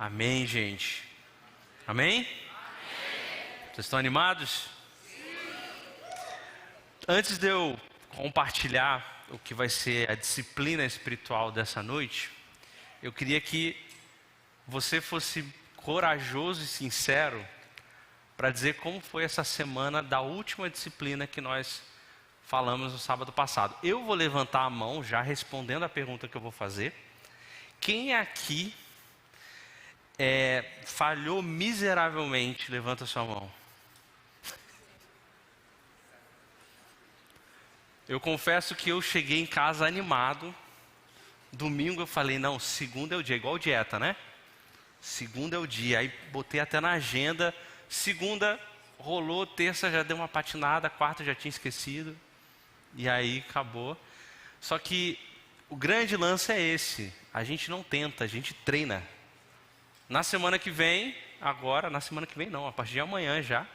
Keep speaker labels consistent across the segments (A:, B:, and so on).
A: Amém, gente? Amém? Vocês estão animados? Antes de eu compartilhar o que vai ser a disciplina espiritual dessa noite, eu queria que você fosse corajoso e sincero para dizer como foi essa semana da última disciplina que nós falamos no sábado passado. Eu vou levantar a mão já respondendo a pergunta que eu vou fazer. Quem aqui falhou miseravelmente? Levanta sua mão. Eu confesso que eu cheguei em casa animado. Domingo eu falei, não, segunda é o dia, igual dieta, né? Segunda é o dia. Aí botei até na agenda. Segunda rolou, terça já deu uma patinada, quarta já tinha esquecido. E aí acabou. Só que o grande lance é esse. A gente não tenta, a gente treina. Na semana que vem, na semana que vem não, a partir de amanhã já,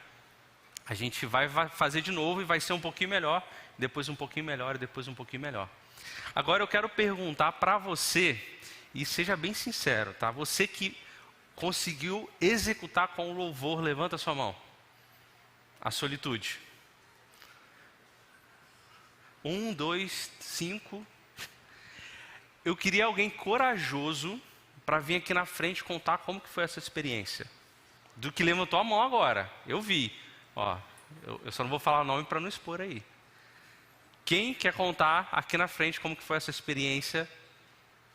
A: a gente vai fazer de novo e vai ser um pouquinho melhor, depois um pouquinho melhor e depois um pouquinho melhor. Agora eu quero perguntar para você, e seja bem sincero, tá? Você que conseguiu executar com louvor, levanta a sua mão. A solitude. 1, 2, 5. Eu queria alguém corajoso para vir aqui na frente contar como que foi essa experiência. Do que levantou a mão agora. Eu vi. Ó, eu só não vou falar o nome para não expor aí. Quem quer contar aqui na frente como que foi essa experiência?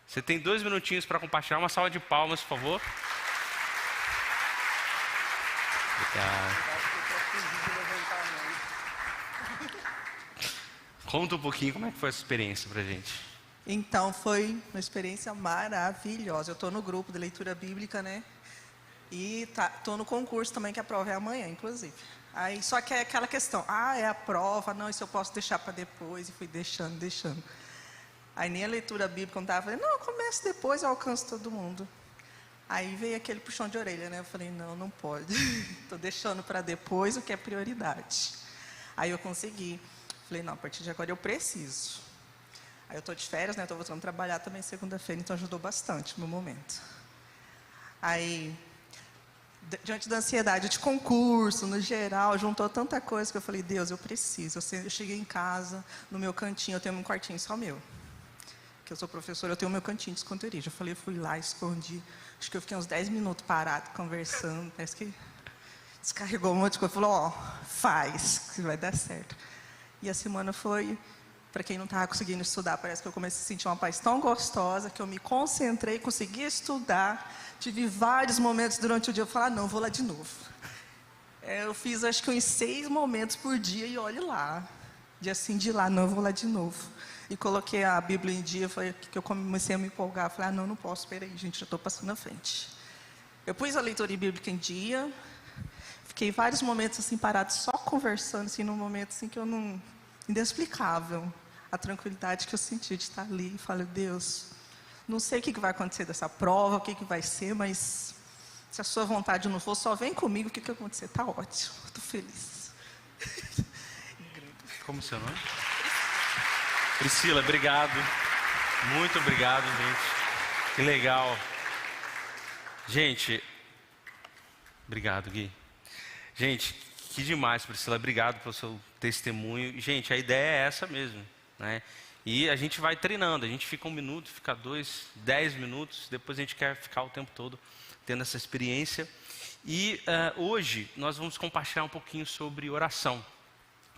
A: Você tem 2 minutinhos para compartilhar. Uma salva de palmas, por favor. Obrigado. Conta um pouquinho como é que foi essa experiência pra gente.
B: Então, foi uma experiência maravilhosa. Eu estou no grupo de leitura bíblica, né? E estou no concurso também, que a prova é amanhã, inclusive. Aí, só que é aquela questão, é a prova, não, isso eu posso deixar para depois. E fui deixando. Aí nem a leitura bíblica eu estava falando, não, começo depois, eu alcanço todo mundo. Aí veio aquele puxão de orelha, né? Eu falei, não pode. Estou deixando para depois o que é prioridade. Aí eu consegui. Falei, não, a partir de agora eu preciso. Aí eu estou de férias, né? Estou voltando a trabalhar também segunda-feira, então ajudou bastante no momento. Aí, diante da ansiedade de concurso, no geral, juntou tanta coisa que eu falei, Deus, eu preciso. Eu cheguei em casa, no meu cantinho, eu tenho um quartinho só meu. Que eu sou professora, eu tenho o meu cantinho de esconderijo. Eu fui lá, escondi. Acho que eu fiquei uns 10 minutos parado, conversando. Parece que descarregou um monte de coisa. Falou, faz, que vai dar certo. E a semana foi, para quem não estava conseguindo estudar, parece que eu comecei a sentir uma paz tão gostosa, que eu me concentrei, consegui estudar. Tive vários momentos durante o dia, eu falei, não, vou lá de novo. Eu fiz acho que uns 6 momentos por dia e olhe lá. Dia sim, de lá, não, vou lá de novo. E coloquei a Bíblia em dia, foi que eu comecei a me empolgar. Falei, não posso, peraí, gente, já estou passando na frente. Eu pus a leitura bíblica em dia, fiquei vários momentos assim parados, só conversando, assim, num momento assim que eu não... inexplicável. A tranquilidade que eu senti de estar ali. E falei, Deus, não sei o que vai acontecer dessa prova, o que vai ser, mas se a sua vontade não for, só vem comigo, o que vai acontecer? Está ótimo, estou feliz.
A: Como é o seu nome? Priscila, obrigado. Muito obrigado, gente. Que legal. Gente, obrigado, Gui. Gente, que demais, Priscila. Obrigado pelo seu testemunho. Gente, a ideia é essa mesmo, né? E a gente vai treinando. A gente fica 1 minuto, fica 2, 10 minutos. Depois a gente quer ficar o tempo todo tendo essa experiência. E hoje nós vamos compartilhar um pouquinho sobre oração,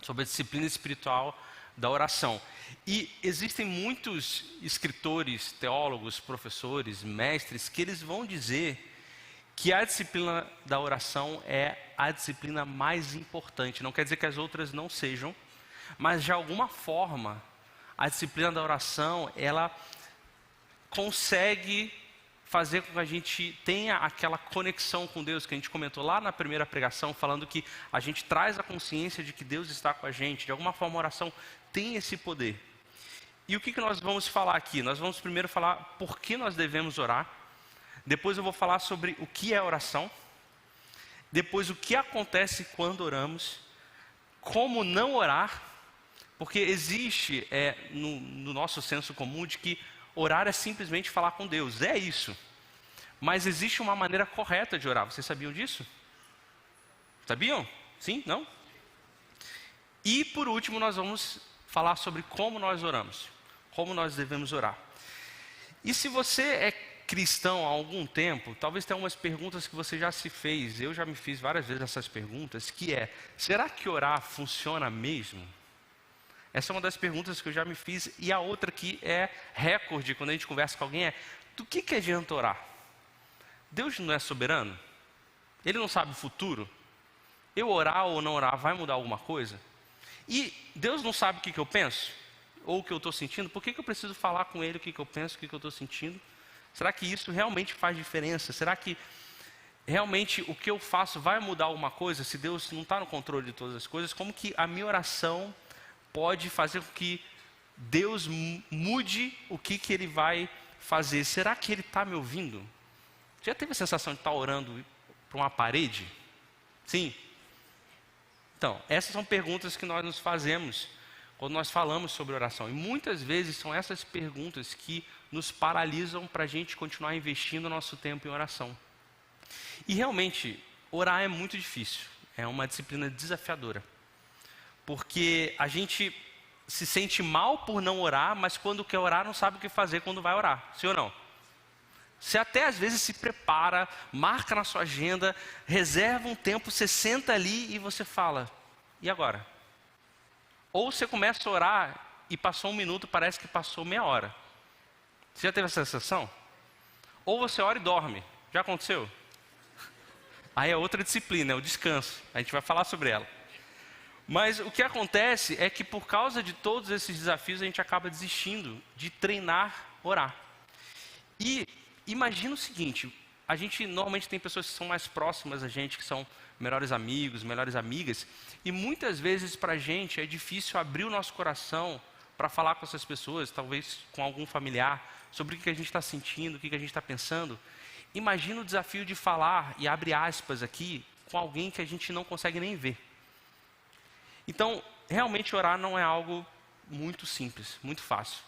A: sobre a disciplina espiritual da oração. E existem muitos escritores, teólogos, professores, mestres, que eles vão dizer que a disciplina da oração é a disciplina mais importante. Não quer dizer que as outras não sejam, mas de alguma forma, a disciplina da oração, ela consegue fazer com que a gente tenha aquela conexão com Deus, que a gente comentou lá na primeira pregação, falando que a gente traz a consciência de que Deus está com a gente. De alguma forma, a oração tem esse poder. E o que nós vamos falar aqui? Nós vamos primeiro falar por que nós devemos orar. Depois eu vou falar sobre o que é oração. Depois o que acontece quando oramos. Como não orar. Porque existe no nosso senso comum de que orar é simplesmente falar com Deus. É isso. Mas existe uma maneira correta de orar. Vocês sabiam disso? Sabiam? Sim? Não? E por último, nós vamos falar sobre como nós oramos. Como nós devemos orar. E se você é cristão há algum tempo, talvez tenha algumas perguntas que você já se fez. Eu já me fiz várias vezes essas perguntas, que é: será que orar funciona mesmo? Essa é uma das perguntas que eu já me fiz. E a outra que é recorde quando a gente conversa com alguém é: do que adianta orar? Deus não é soberano? Ele não sabe o futuro? Eu orar ou não orar vai mudar alguma coisa? E Deus não sabe o que eu penso? Ou o que eu estou sentindo? Por que eu preciso falar com Ele o que eu penso, o que eu estou sentindo? Será que isso realmente faz diferença? Será que realmente o que eu faço vai mudar alguma coisa? Se Deus não está no controle de todas as coisas, como que a minha oração pode fazer com que Deus mude o que Ele vai fazer? Será que Ele está me ouvindo? Já teve a sensação de estar orando para uma parede? Sim. Então, essas são perguntas que nós nos fazemos quando nós falamos sobre oração. E muitas vezes são essas perguntas que nos paralisam para a gente continuar investindo nosso tempo em oração. E realmente, orar é muito difícil. É uma disciplina desafiadora. Porque a gente se sente mal por não orar, mas quando quer orar não sabe o que fazer quando vai orar. Sim ou não? Você até às vezes se prepara, marca na sua agenda, reserva um tempo, você senta ali e você fala: e agora? Ou você começa a orar e passou 1 minuto, parece que passou meia hora. Você já teve essa sensação? Ou você ora e dorme. Já aconteceu? Aí é outra disciplina, é o descanso. A gente vai falar sobre ela. Mas o que acontece é que por causa de todos esses desafios, a gente acaba desistindo de treinar orar. E imagina o seguinte: a gente normalmente tem pessoas que são mais próximas a gente, que são melhores amigos, melhores amigas, e muitas vezes para a gente é difícil abrir o nosso coração para falar com essas pessoas, talvez com algum familiar, sobre o que a gente está sentindo, o que a gente está pensando. Imagina o desafio de falar, e abre aspas aqui, com alguém que a gente não consegue nem ver. Então, realmente orar não é algo muito simples, muito fácil.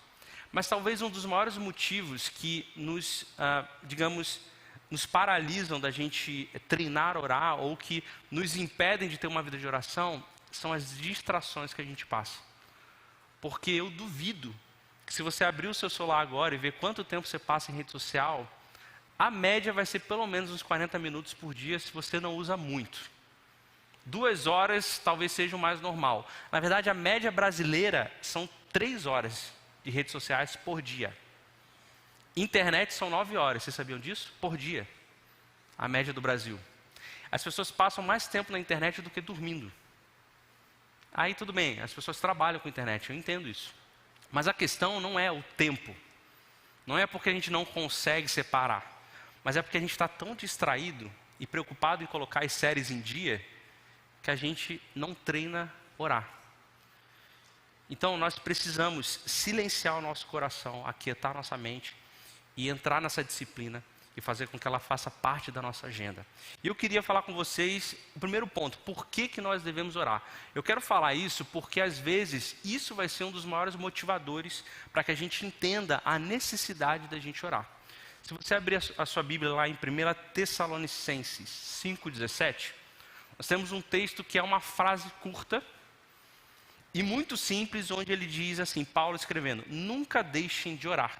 A: Mas talvez um dos maiores motivos que nos paralisam da gente treinar orar, ou que nos impedem de ter uma vida de oração, são as distrações que a gente passa. Porque eu duvido que se você abrir o seu celular agora e ver quanto tempo você passa em rede social, a média vai ser pelo menos uns 40 minutos por dia se você não usa muito. 2 horas talvez seja o mais normal. Na verdade, a média brasileira são 3 horas de redes sociais por dia. Internet são 9 horas, vocês sabiam disso? Por dia. A média do Brasil. As pessoas passam mais tempo na internet do que dormindo. Aí tudo bem, as pessoas trabalham com internet, eu entendo isso. Mas a questão não é o tempo. Não é porque a gente não consegue separar. Mas é porque a gente está tão distraído e preocupado em colocar as séries em dia, que a gente não treina orar. Então nós precisamos silenciar o nosso coração, aquietar nossa mente e entrar nessa disciplina e fazer com que ela faça parte da nossa agenda. E eu queria falar com vocês o primeiro ponto: por que nós devemos orar? Eu quero falar isso porque às vezes isso vai ser um dos maiores motivadores para que a gente entenda a necessidade da gente orar. Se você abrir a sua Bíblia lá em 1 Tessalonicenses 5,17, nós temos um texto que é uma frase curta e muito simples, onde ele diz assim, Paulo escrevendo: nunca deixem de orar.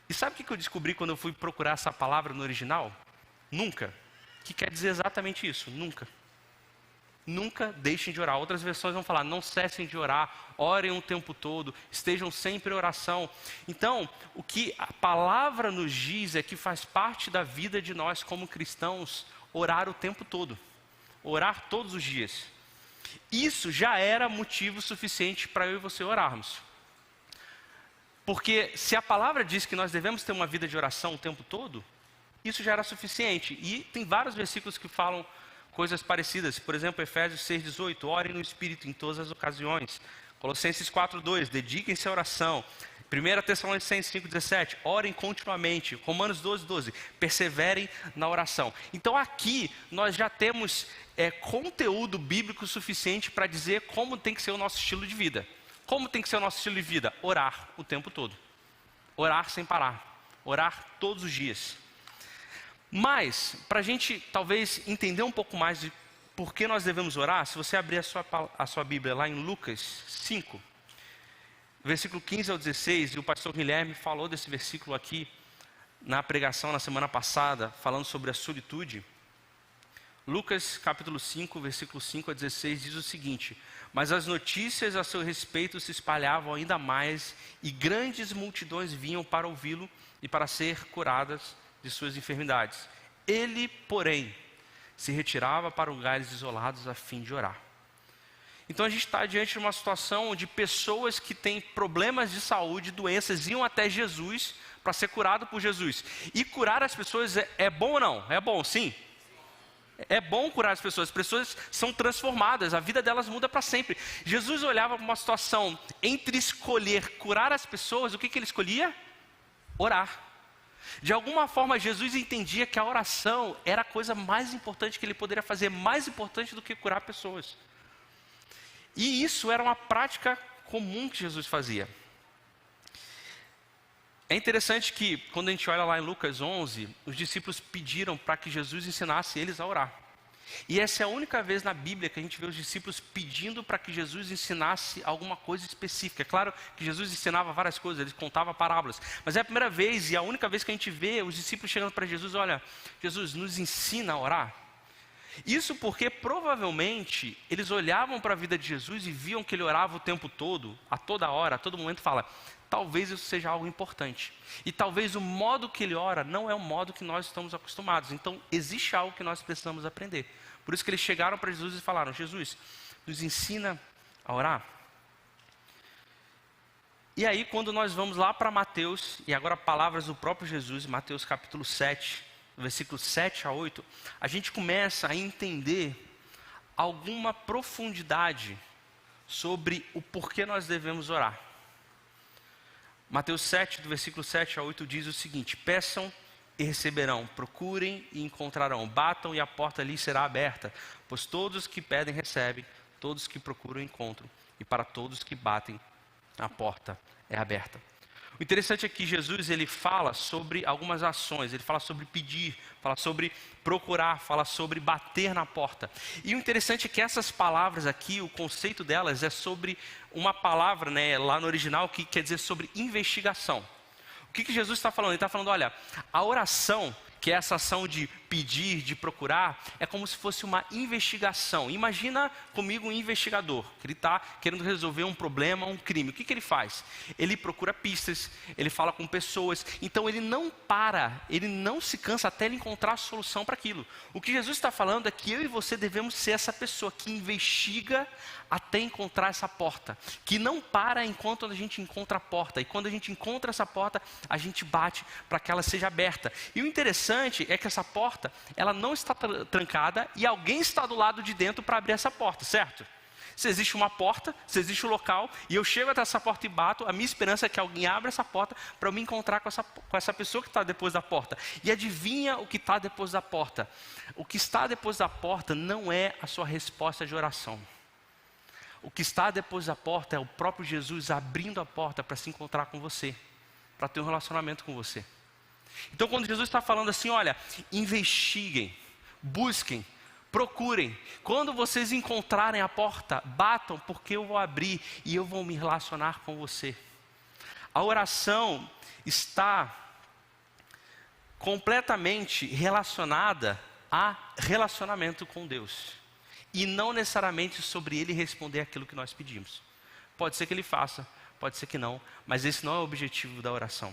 A: E sabe o que eu descobri quando eu fui procurar essa palavra no original? Nunca. Que quer dizer exatamente isso, nunca. Nunca deixem de orar. Outras versões vão falar: não cessem de orar, orem o tempo todo, estejam sempre em oração. Então, o que a palavra nos diz é que faz parte da vida de nós como cristãos orar o tempo todo. Orar todos os dias. Isso já era motivo suficiente para eu e você orarmos. Porque se a palavra diz que nós devemos ter uma vida de oração o tempo todo, isso já era suficiente. E tem vários versículos que falam coisas parecidas. Por exemplo, Efésios 6,18, orem no Espírito em todas as ocasiões. Colossenses 4,2, dediquem-se à oração. 1 Tessalonicenses 5,17, orem continuamente. Romanos 12,12, perseverem na oração. Então aqui nós já temos conteúdo bíblico suficiente para dizer como tem que ser o nosso estilo de vida. Como tem que ser o nosso estilo de vida? Orar o tempo todo. Orar sem parar. Orar todos os dias. Mas, para a gente talvez entender um pouco mais de por que nós devemos orar, se você abrir a sua Bíblia lá em Lucas 5, versículo 15 ao 16, e o pastor Guilherme falou desse versículo aqui na pregação na semana passada, falando sobre a solitude. Lucas capítulo 5, versículo 5 a 16 diz o seguinte: mas as notícias a seu respeito se espalhavam ainda mais, e grandes multidões vinham para ouvi-lo e para ser curadas de suas enfermidades. Ele, porém, se retirava para lugares isolados a fim de orar. Então a gente está diante de uma situação onde pessoas que têm problemas de saúde, doenças, iam até Jesus para ser curado por Jesus. E curar as pessoas é bom ou não? É bom, sim. É bom curar as pessoas são transformadas, a vida delas muda para sempre. Jesus olhava para uma situação entre escolher curar as pessoas, o que ele escolhia? Orar. De alguma forma Jesus entendia que a oração era a coisa mais importante que ele poderia fazer, mais importante do que curar pessoas. E isso era uma prática comum que Jesus fazia. É interessante que, quando a gente olha lá em Lucas 11, os discípulos pediram para que Jesus ensinasse eles a orar. E essa é a única vez na Bíblia que a gente vê os discípulos pedindo para que Jesus ensinasse alguma coisa específica. É claro que Jesus ensinava várias coisas, ele contava parábolas. Mas é a primeira vez e a única vez que a gente vê os discípulos chegando para Jesus: olha, Jesus, nos ensina a orar. Isso porque provavelmente eles olhavam para a vida de Jesus e viam que ele orava o tempo todo, a toda hora, a todo momento. Fala, talvez isso seja algo importante. E talvez o modo que ele ora não é o modo que nós estamos acostumados. Então existe algo que nós precisamos aprender. Por isso que eles chegaram para Jesus e falaram: Jesus, nos ensina a orar. E aí quando nós vamos lá para Mateus, e agora palavras do próprio Jesus, Mateus capítulo 7, versículos 7 a 8, a gente começa a entender alguma profundidade sobre o porquê nós devemos orar. Mateus 7, do versículo 7 a 8 diz o seguinte: peçam e receberão, procurem e encontrarão, batam e a porta lhes será aberta, pois todos que pedem recebem, todos que procuram encontram, e para todos que batem a porta é aberta. O interessante é que Jesus, ele fala sobre algumas ações, ele fala sobre pedir, fala sobre procurar, fala sobre bater na porta. E o interessante é que essas palavras aqui, o conceito delas é sobre uma palavra, lá no original, que quer dizer sobre investigação. O que Jesus está falando? Ele está falando, olha, a oração, que é essa ação de pedir, de procurar, é como se fosse uma investigação. Imagina comigo um investigador, que ele está querendo resolver um problema, um crime. O que ele faz? Ele procura pistas, ele fala com pessoas, então ele não para, ele não se cansa até ele encontrar a solução para aquilo. O que Jesus está falando é que eu e você devemos ser essa pessoa que investiga até encontrar essa porta, que não para enquanto a gente encontra a porta, e quando a gente encontra essa porta, a gente bate para que ela seja aberta. E o interessante é que essa porta, ela não está trancada e alguém está do lado de dentro para abrir essa porta, certo? Se existe uma porta, se existe um local, e eu chego até essa porta e bato, a minha esperança é que alguém abra essa porta para eu me encontrar com essa pessoa que está depois da porta. E adivinha o que está depois da porta? O que está depois da porta não é a sua resposta de oração. O que está depois da porta é o próprio Jesus abrindo a porta para se encontrar com você, para ter um relacionamento com você. Então quando Jesus está falando assim, olha, investiguem, busquem, procurem. Quando vocês encontrarem a porta, batam, porque eu vou abrir e eu vou me relacionar com você. A oração está completamente relacionada a relacionamento com Deus. E não necessariamente sobre Ele responder aquilo que nós pedimos. Pode ser que Ele faça, pode ser que não, mas esse não é o objetivo da oração.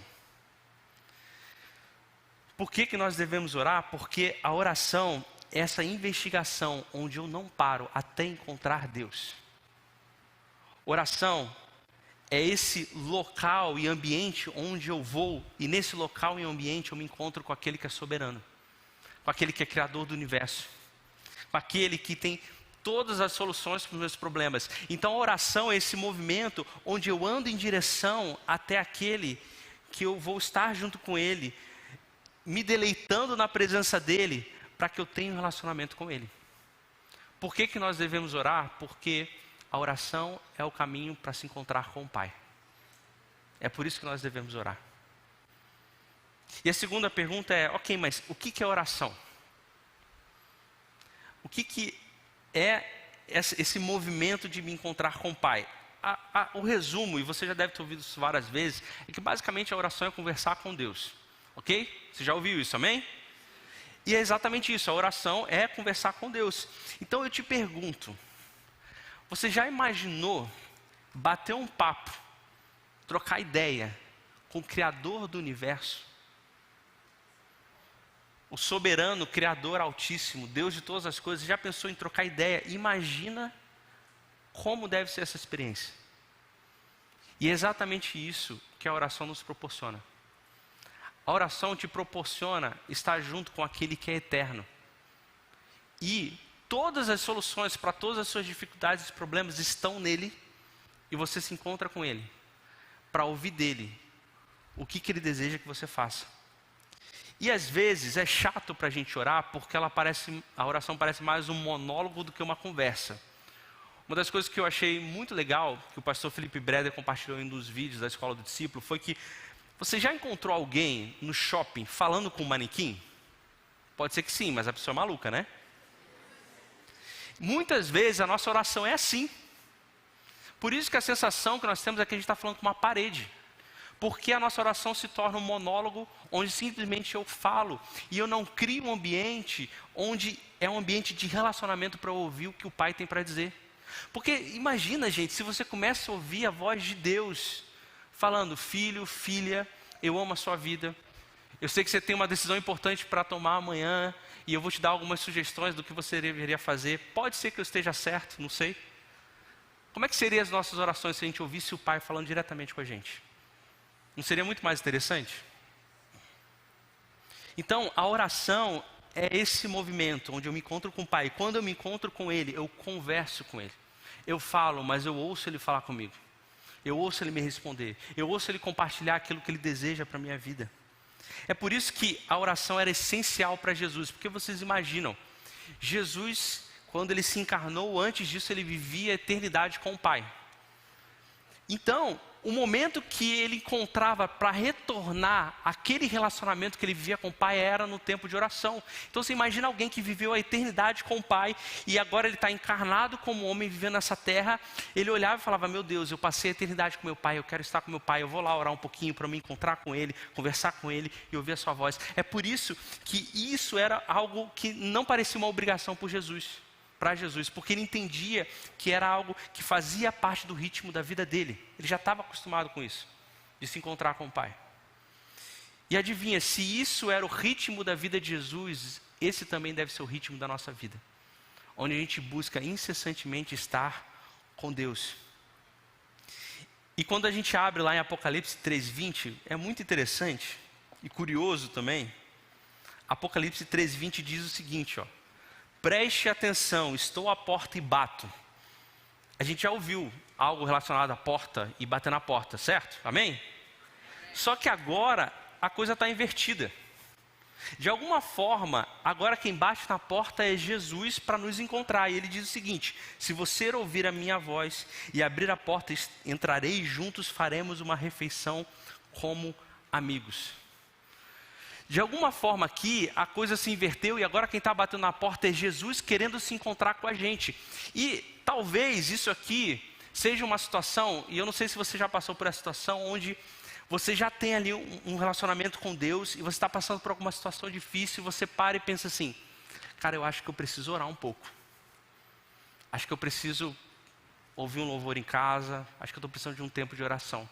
A: Por que nós devemos orar? Porque a oração é essa investigação onde eu não paro até encontrar Deus. Oração é esse local e ambiente onde eu vou, e nesse local e ambiente eu me encontro com aquele que é soberano, com aquele que é criador do universo, com aquele que tem todas as soluções para os meus problemas. Então a oração é esse movimento onde eu ando em direção até aquele que eu vou estar junto com Ele, me deleitando na presença dEle, para que eu tenha um relacionamento com Ele. Por que nós devemos orar? Porque a oração é o caminho para se encontrar com o Pai. É por isso que nós devemos orar. E a segunda pergunta é, ok, mas o que é oração? O que é esse movimento de me encontrar com o Pai? O resumo, e você já deve ter ouvido isso várias vezes, é que basicamente a oração é conversar com Deus. Ok? Você já ouviu isso, amém? E é exatamente isso, a oração é conversar com Deus. Então eu te pergunto, você já imaginou bater um papo, trocar ideia com o Criador do universo? O soberano, Criador Altíssimo, Deus de todas as coisas, já pensou em trocar ideia? Imagina como deve ser essa experiência. E é exatamente isso que a oração nos proporciona. A oração te proporciona estar junto com aquele que é eterno. E todas as soluções para todas as suas dificuldades e problemas estão nele. E você se encontra com ele para ouvir dele o que ele deseja que você faça. E às vezes é chato para a gente orar porque a oração parece mais um monólogo do que uma conversa. Uma das coisas que eu achei muito legal, que o pastor Felipe Breder compartilhou em um dos vídeos da Escola do Discípulo, foi que você já encontrou alguém no shopping falando com um manequim? Pode ser que sim, mas a pessoa é maluca, né? Muitas vezes a nossa oração é assim. Por isso que a sensação que nós temos é que a gente está falando com uma parede. Porque a nossa oração se torna um monólogo onde simplesmente eu falo e eu não crio um ambiente onde é um ambiente de relacionamento para ouvir o que o Pai tem para dizer. Porque imagina, gente, se você começa a ouvir a voz de Deus falando, filho, filha, eu amo a sua vida. Eu sei que você tem uma decisão importante para tomar amanhã e eu vou te dar algumas sugestões do que você deveria fazer. Pode ser que eu esteja certo, não sei. Como é que seriam as nossas orações se a gente ouvisse o Pai falando diretamente com a gente? Não seria muito mais interessante? Então, a oração é esse movimento onde eu me encontro com o Pai. Quando eu me encontro com Ele, eu converso com Ele. Eu falo, mas eu ouço Ele falar comigo. Eu ouço Ele me responder. Eu ouço Ele compartilhar aquilo que Ele deseja para a minha vida. É por isso que a oração era essencial para Jesus. Porque vocês imaginam, Jesus, quando Ele se encarnou, antes disso Ele vivia a eternidade com o Pai. Então, o momento que ele encontrava para retornar aquele relacionamento que ele vivia com o Pai era no tempo de oração. Então você imagina alguém que viveu a eternidade com o Pai e agora ele está encarnado como homem vivendo nessa terra. Ele olhava e falava, meu Deus, eu passei a eternidade com meu Pai, eu quero estar com meu Pai, eu vou lá orar um pouquinho para me encontrar com Ele, conversar com Ele e ouvir a sua voz. É por isso que isso era algo que não parecia uma obrigação para Jesus, porque ele entendia que era algo que fazia parte do ritmo da vida dele. Ele já estava acostumado com isso, de se encontrar com o Pai. E adivinha, se isso era o ritmo da vida de Jesus, esse também deve ser o ritmo da nossa vida. Onde a gente busca incessantemente estar com Deus. E quando a gente abre lá em Apocalipse 3:20, é muito interessante e curioso também. Apocalipse 3:20 diz o seguinte, ó. Preste atenção, estou à porta e bato. A gente já ouviu algo relacionado à porta e bater na porta, certo? Amém? Só que agora a coisa está invertida. De alguma forma, agora quem bate na porta é Jesus para nos encontrar. E ele diz o seguinte, se você ouvir a minha voz e abrir a porta, entrarei e juntos faremos uma refeição como amigos. De alguma forma aqui, a coisa se inverteu e agora quem está batendo na porta é Jesus querendo se encontrar com a gente. E talvez isso aqui seja uma situação, e eu não sei se você já passou por essa situação, onde você já tem ali um relacionamento com Deus e você está passando por alguma situação difícil e você para e pensa assim, cara, eu acho que eu preciso orar um pouco. Acho que eu preciso ouvir um louvor em casa, acho que eu estou precisando de um tempo de oração.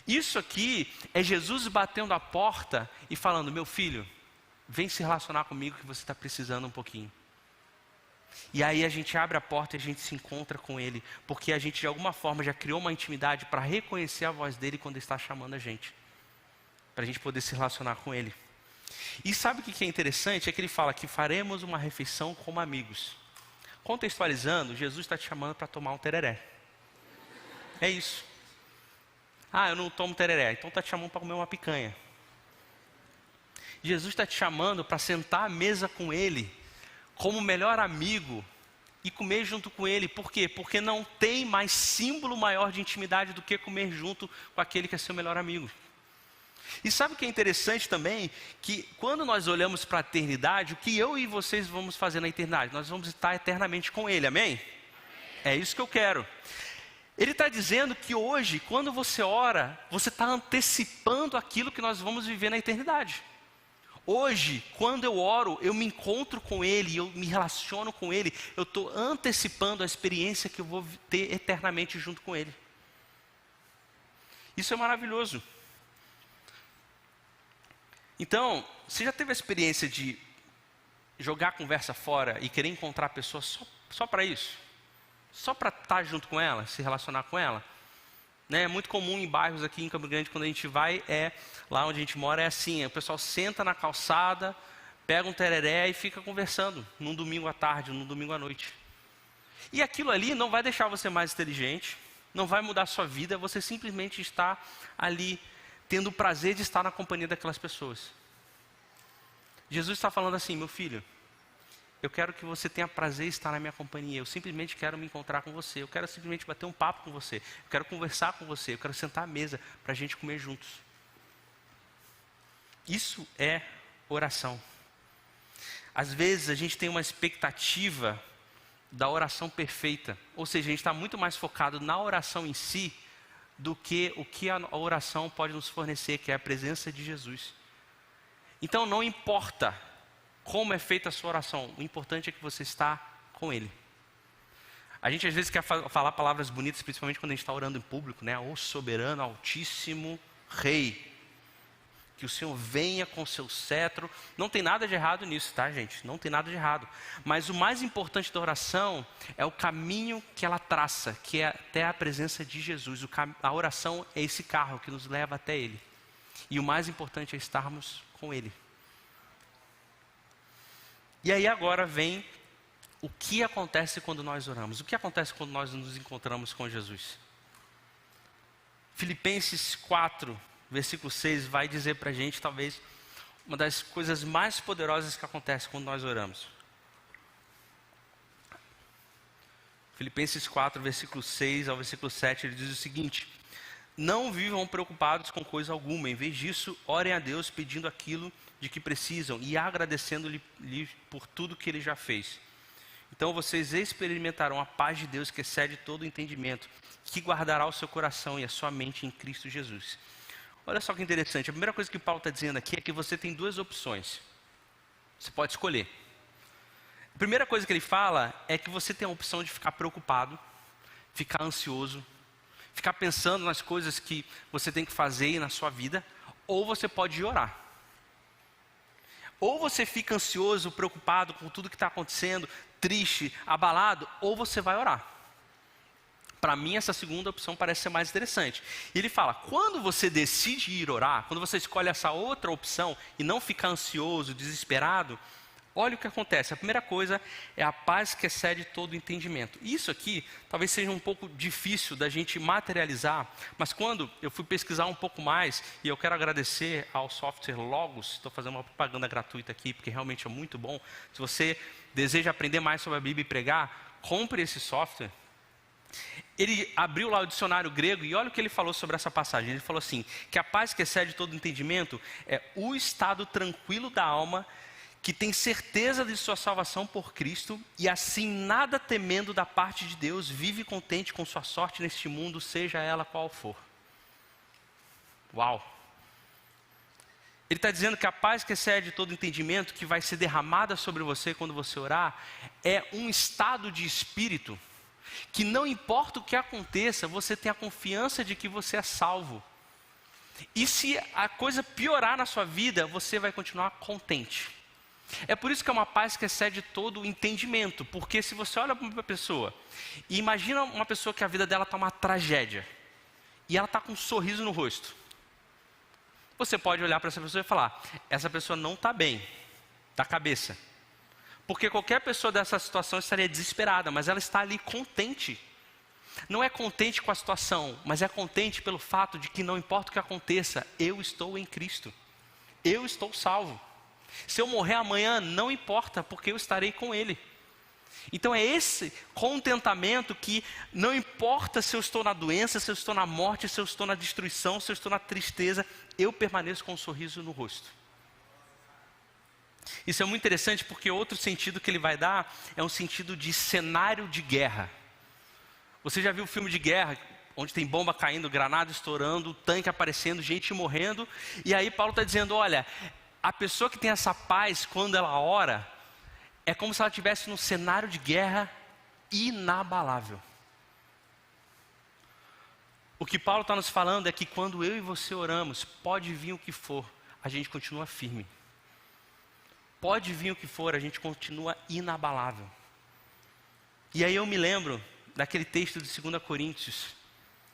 A: Isso aqui é Jesus batendo a porta e falando, meu filho, vem se relacionar comigo que você está precisando um pouquinho. E aí a gente abre a porta e a gente se encontra com Ele, porque a gente de alguma forma já criou uma intimidade para reconhecer a voz dEle quando Ele está chamando a gente. Para a gente poder se relacionar com Ele. E sabe o que é interessante? É que Ele fala que faremos uma refeição como amigos. Contextualizando, Jesus está te chamando para tomar um tereré. É isso. Ah, eu não tomo tereré, então está te chamando para comer uma picanha. Jesus está te chamando para sentar à mesa com Ele, como melhor amigo, e comer junto com Ele. Por quê? Porque não tem mais símbolo maior de intimidade do que comer junto com aquele que é seu melhor amigo. E sabe o que é interessante também? Que quando nós olhamos para a eternidade, o que eu e vocês vamos fazer na eternidade? Nós vamos estar eternamente com Ele, amém? É isso que eu quero. Ele está dizendo que hoje, quando você ora, você está antecipando aquilo que nós vamos viver na eternidade. Hoje, quando eu oro, eu me encontro com Ele, eu me relaciono com Ele, eu estou antecipando a experiência que eu vou ter eternamente junto com Ele. Isso é maravilhoso. Então, você já teve a experiência de jogar a conversa fora e querer encontrar a pessoa só para isso? Só para estar junto com ela, se relacionar com ela? Né? É muito comum em bairros aqui em Campo Grande, quando a gente vai, lá onde a gente mora é assim, o pessoal senta na calçada, pega um tereré e fica conversando, num domingo à tarde, num domingo à noite. E aquilo ali não vai deixar você mais inteligente, não vai mudar a sua vida, você simplesmente está ali, tendo o prazer de estar na companhia daquelas pessoas. Jesus está falando assim: meu filho, eu quero que você tenha prazer em estar na minha companhia, eu simplesmente quero me encontrar com você, eu quero simplesmente bater um papo com você, eu quero conversar com você, eu quero sentar à mesa para a gente comer juntos. Isso é oração. Às vezes a gente tem uma expectativa da oração perfeita, ou seja, a gente está muito mais focado na oração em si, do que o que a oração pode nos fornecer, que é a presença de Jesus. Então não importa como é feita a sua oração, o importante é que você está com Ele. A gente às vezes quer falar palavras bonitas, principalmente quando a gente está orando em público, né? O soberano, altíssimo Rei, que o Senhor venha com seu cetro. Não tem nada de errado nisso, tá, gente? Não tem nada de errado. Mas o mais importante da oração é o caminho que ela traça, que é até a presença de Jesus. A oração é esse carro que nos leva até Ele. E o mais importante é estarmos com Ele. E aí agora vem o que acontece quando nós oramos. O que acontece quando nós nos encontramos com Jesus? Filipenses 4, versículo 6 vai dizer para a gente, talvez, uma das coisas mais poderosas que acontece quando nós oramos. Filipenses 4, versículo 6 ao versículo 7, ele diz o seguinte: não vivam preocupados com coisa alguma, em vez disso, orem a Deus pedindo aquilo de que precisam e agradecendo-lhe por tudo que Ele já fez. Então vocês experimentarão a paz de Deus que excede todo o entendimento, que guardará o seu coração e a sua mente em Cristo Jesus. Olha só que interessante, a primeira coisa que Paulo está dizendo aqui é que você tem duas opções. Você pode escolher. A primeira coisa que ele fala é que você tem a opção de ficar preocupado, ficar ansioso, ficar pensando nas coisas que você tem que fazer na sua vida, ou você pode orar. Ou você fica ansioso, preocupado com tudo que está acontecendo, triste, abalado, ou você vai orar. Para mim, essa segunda opção parece ser mais interessante. E ele fala, quando você decide ir orar, quando você escolhe essa outra opção e não ficar ansioso, desesperado, olha o que acontece. A primeira coisa é a paz que excede todo o entendimento. Isso aqui talvez seja um pouco difícil da gente materializar, mas quando eu fui pesquisar um pouco mais, e eu quero agradecer ao software Logos, estou fazendo uma propaganda gratuita aqui, porque realmente é muito bom. Se você deseja aprender mais sobre a Bíblia e pregar, compre esse software. Ele abriu lá o dicionário grego e olha o que ele falou sobre essa passagem. Ele falou assim, que a paz que excede todo entendimento é o estado tranquilo da alma que tem certeza de sua salvação por Cristo e assim nada temendo da parte de Deus, vive contente com sua sorte neste mundo, seja ela qual for. Uau! Ele está dizendo que a paz que excede todo entendimento, que vai ser derramada sobre você quando você orar, é um estado de espírito que não importa o que aconteça, você tem a confiança de que você é salvo. E se a coisa piorar na sua vida, você vai continuar contente. É por isso que é uma paz que excede todo o entendimento. Porque se você olha para uma pessoa e imagina uma pessoa que a vida dela está uma tragédia e ela está com um sorriso no rosto, você pode olhar para essa pessoa e falar, essa pessoa não está bem da cabeça. Porque qualquer pessoa dessa situação estaria desesperada, mas ela está ali contente. Não é contente com a situação, mas é contente pelo fato de que não importa o que aconteça, eu estou em Cristo. Eu estou salvo. Se eu morrer amanhã, não importa, porque eu estarei com Ele. Então é esse contentamento que não importa se eu estou na doença, se eu estou na morte, se eu estou na destruição, se eu estou na tristeza, eu permaneço com um sorriso no rosto. Isso é muito interessante porque outro sentido que ele vai dar é um sentido de cenário de guerra. Você já viu filme de guerra, onde tem bomba caindo, granada estourando, tanque aparecendo, gente morrendo. E aí Paulo está dizendo, olha, a pessoa que tem essa paz, quando ela ora, é como se ela estivesse num cenário de guerra inabalável. O que Paulo está nos falando é que quando eu e você oramos, pode vir o que for, a gente continua firme. Pode vir o que for, a gente continua inabalável. E aí eu me lembro daquele texto de 2 Coríntios,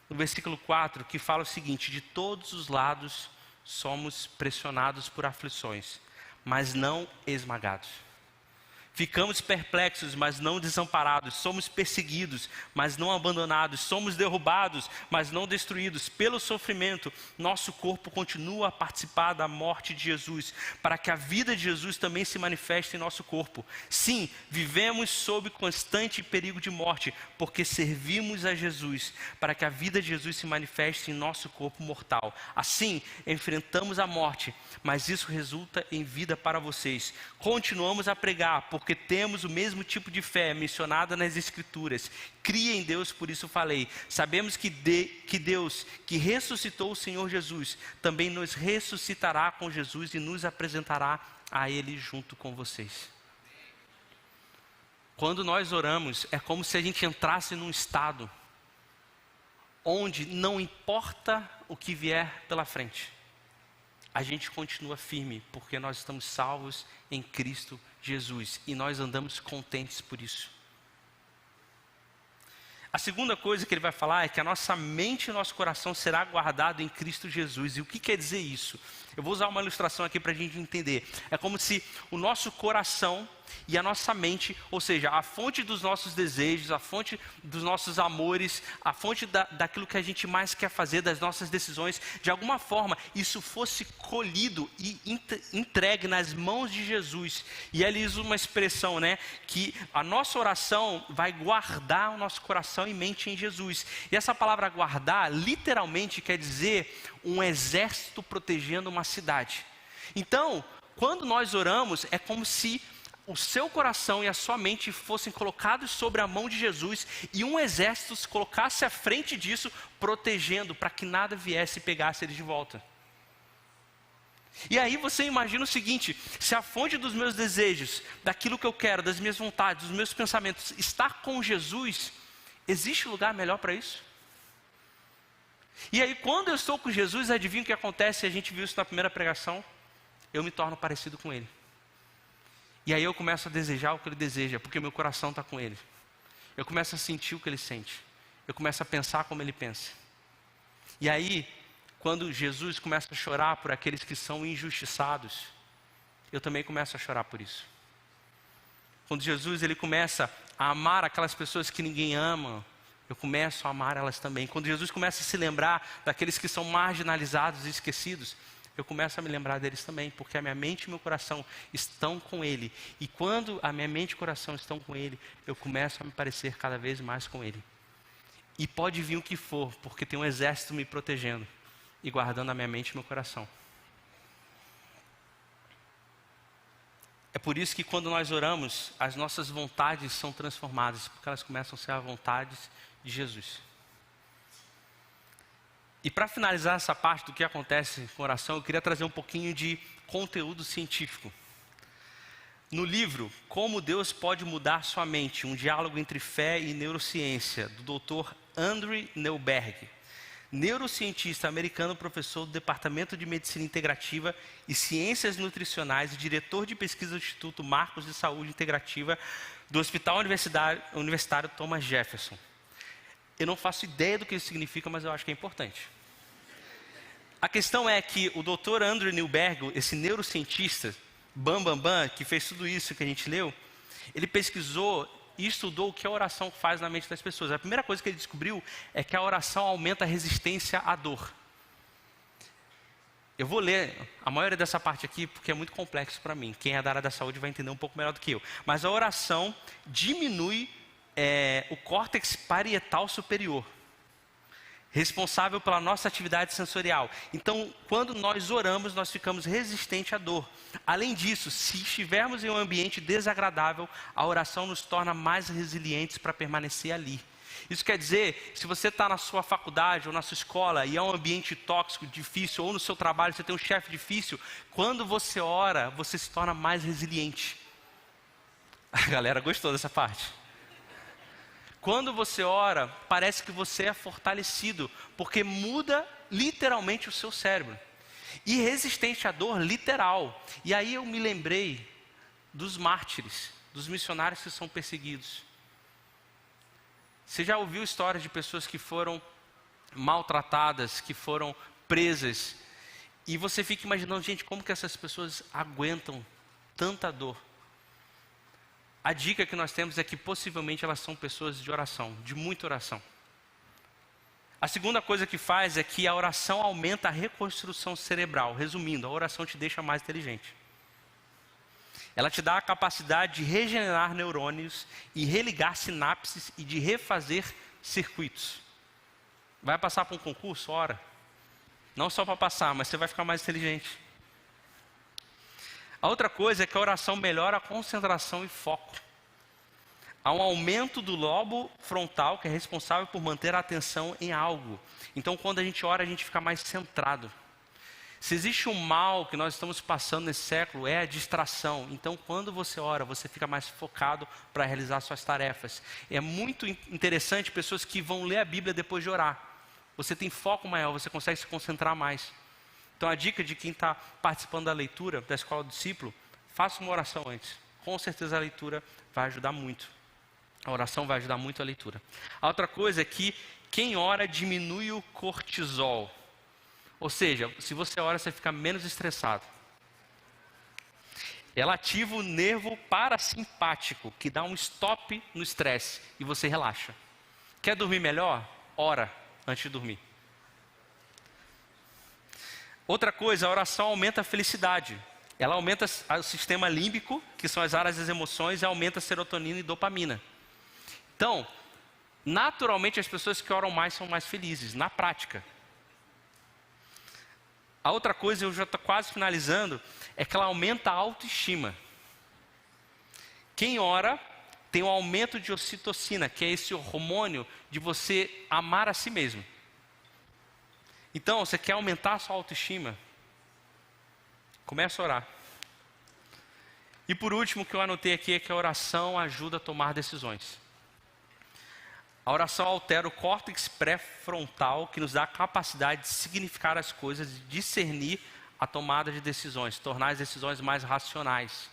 A: no versículo 4, que fala o seguinte: de todos os lados somos pressionados por aflições, mas não esmagados. Ficamos perplexos, mas não desamparados. Somos perseguidos, mas não abandonados. Somos derrubados, mas não destruídos. Pelo sofrimento, nosso corpo continua a participar da morte de Jesus, para que a vida de Jesus também se manifeste em nosso corpo. Sim, vivemos sob constante perigo de morte, porque servimos a Jesus, para que a vida de Jesus se manifeste em nosso corpo mortal. Assim, enfrentamos a morte, mas isso resulta em vida para vocês. Continuamos a pregar, porque temos o mesmo tipo de fé mencionada nas Escrituras. Cria em Deus, por isso falei. Sabemos que Deus, que ressuscitou o Senhor Jesus, também nos ressuscitará com Jesus e nos apresentará a Ele junto com vocês. Quando nós oramos, é como se a gente entrasse num estado onde não importa o que vier pela frente, a gente continua firme, porque nós estamos salvos em Cristo Jesus, e nós andamos contentes por isso. A segunda coisa que ele vai falar é que a nossa mente e o nosso coração será guardado em Cristo Jesus. E o que quer dizer isso? Eu vou usar uma ilustração aqui para a gente entender. É como se o nosso coração e a nossa mente, ou seja, a fonte dos nossos desejos, a fonte dos nossos amores, a fonte daquilo que a gente mais quer fazer, das nossas decisões, de alguma forma, isso fosse colhido e entregue nas mãos de Jesus. E ele usa uma expressão, que a nossa oração vai guardar o nosso coração e mente em Jesus. E essa palavra guardar, literalmente quer dizer um exército protegendo uma cidade. Então, quando nós oramos, é como se o seu coração e a sua mente fossem colocados sobre a mão de Jesus e um exército se colocasse à frente disso, protegendo para que nada viesse e pegasse eles de volta. E aí você imagina o seguinte: se a fonte dos meus desejos, daquilo que eu quero, das minhas vontades, dos meus pensamentos, está com Jesus, existe lugar melhor para isso? E aí quando eu estou com Jesus, adivinha o que acontece? A gente viu isso na primeira pregação. Eu me torno parecido com Ele. E aí eu começo a desejar o que Ele deseja, porque meu coração está com Ele. Eu começo a sentir o que Ele sente. Eu começo a pensar como Ele pensa. E aí, quando Jesus começa a chorar por aqueles que são injustiçados, eu também começo a chorar por isso. Quando Jesus ele começa a amar aquelas pessoas que ninguém ama, eu começo a amar elas também. Quando Jesus começa a se lembrar daqueles que são marginalizados e esquecidos, eu começo a me lembrar deles também, porque a minha mente e meu coração estão com Ele. E quando a minha mente e o coração estão com Ele, eu começo a me parecer cada vez mais com Ele. E pode vir o que for, porque tem um exército me protegendo e guardando a minha mente e meu coração. É por isso que quando nós oramos, as nossas vontades são transformadas, porque elas começam a ser as vontades de Jesus. E para finalizar essa parte do que acontece com oração, eu queria trazer um pouquinho de conteúdo científico. No livro Como Deus Pode Mudar Sua Mente, um diálogo entre fé e neurociência, do Dr. Andrew Neuberg, neurocientista americano, professor do Departamento de Medicina Integrativa e Ciências Nutricionais e diretor de pesquisa do Instituto Marcos de Saúde Integrativa do Hospital Universitário Thomas Jefferson. Eu não faço ideia do que isso significa, mas eu acho que é importante. A questão é que o Dr. Andrew Neuberg, esse neurocientista, que fez tudo isso que a gente leu, ele pesquisou e estudou o que a oração faz na mente das pessoas. A primeira coisa que ele descobriu é que a oração aumenta a resistência à dor. Eu vou ler a maioria dessa parte aqui porque é muito complexo para mim. Quem é da área da saúde vai entender um pouco melhor do que eu. Mas a oração diminui o córtex parietal superior, responsável pela nossa atividade sensorial. Então, quando nós oramos, nós ficamos resistentes à dor. Além disso, se estivermos em um ambiente desagradável, a oração nos torna mais resilientes para permanecer ali. Isso quer dizer, se você está na sua faculdade ou na sua escola e é um ambiente tóxico, difícil, ou no seu trabalho você tem um chefe difícil, quando você ora, você se torna mais resiliente. A galera gostou dessa parte. Quando você ora, parece que você é fortalecido, porque muda literalmente o seu cérebro. E resistente à dor, literal. E aí eu me lembrei dos mártires, dos missionários que são perseguidos. Você já ouviu histórias de pessoas que foram maltratadas, que foram presas, e você fica imaginando, gente, como que essas pessoas aguentam tanta dor? A dica que nós temos é que possivelmente elas são pessoas de oração, de muita oração. A segunda coisa que faz é que a oração aumenta a reconstrução cerebral. Resumindo, a oração te deixa mais inteligente. Ela te dá a capacidade de regenerar neurônios e religar sinapses e de refazer circuitos. Vai passar por um concurso? Ora. Não só para passar, mas você vai ficar mais inteligente. A outra coisa é que a oração melhora a concentração e foco. Há um aumento do lobo frontal, que é responsável por manter a atenção em algo. Então, quando a gente ora, a gente fica mais centrado. Se existe um mal que nós estamos passando nesse século, é a distração. Então, quando você ora, você fica mais focado para realizar suas tarefas. É muito interessante pessoas que vão ler a Bíblia depois de orar. Você tem foco maior, você consegue se concentrar mais. Então, a dica de quem está participando da leitura da Escola do Discípulo, faça uma oração antes. Com certeza a leitura vai ajudar muito. A oração vai ajudar muito a leitura. A outra coisa é que quem ora diminui o cortisol. Ou seja, se você ora, você fica menos estressado. Ela ativa o nervo parasimpático, que dá um stop no estresse e você relaxa. Quer dormir melhor? Ora antes de dormir. Outra coisa, a oração aumenta a felicidade. Ela aumenta o sistema límbico, que são as áreas das emoções, e aumenta a serotonina e dopamina. Então, naturalmente as pessoas que oram mais são mais felizes, na prática. A outra coisa, eu já estou quase finalizando, é que ela aumenta a autoestima. Quem ora tem um aumento de ocitocina, que é esse hormônio de você amar a si mesmo. Então, você quer aumentar a sua autoestima? Comece a orar. E por último, o que eu anotei aqui é que a oração ajuda a tomar decisões. A oração altera o córtex pré-frontal, que nos dá a capacidade de significar as coisas, de discernir a tomada de decisões, tornar as decisões mais racionais.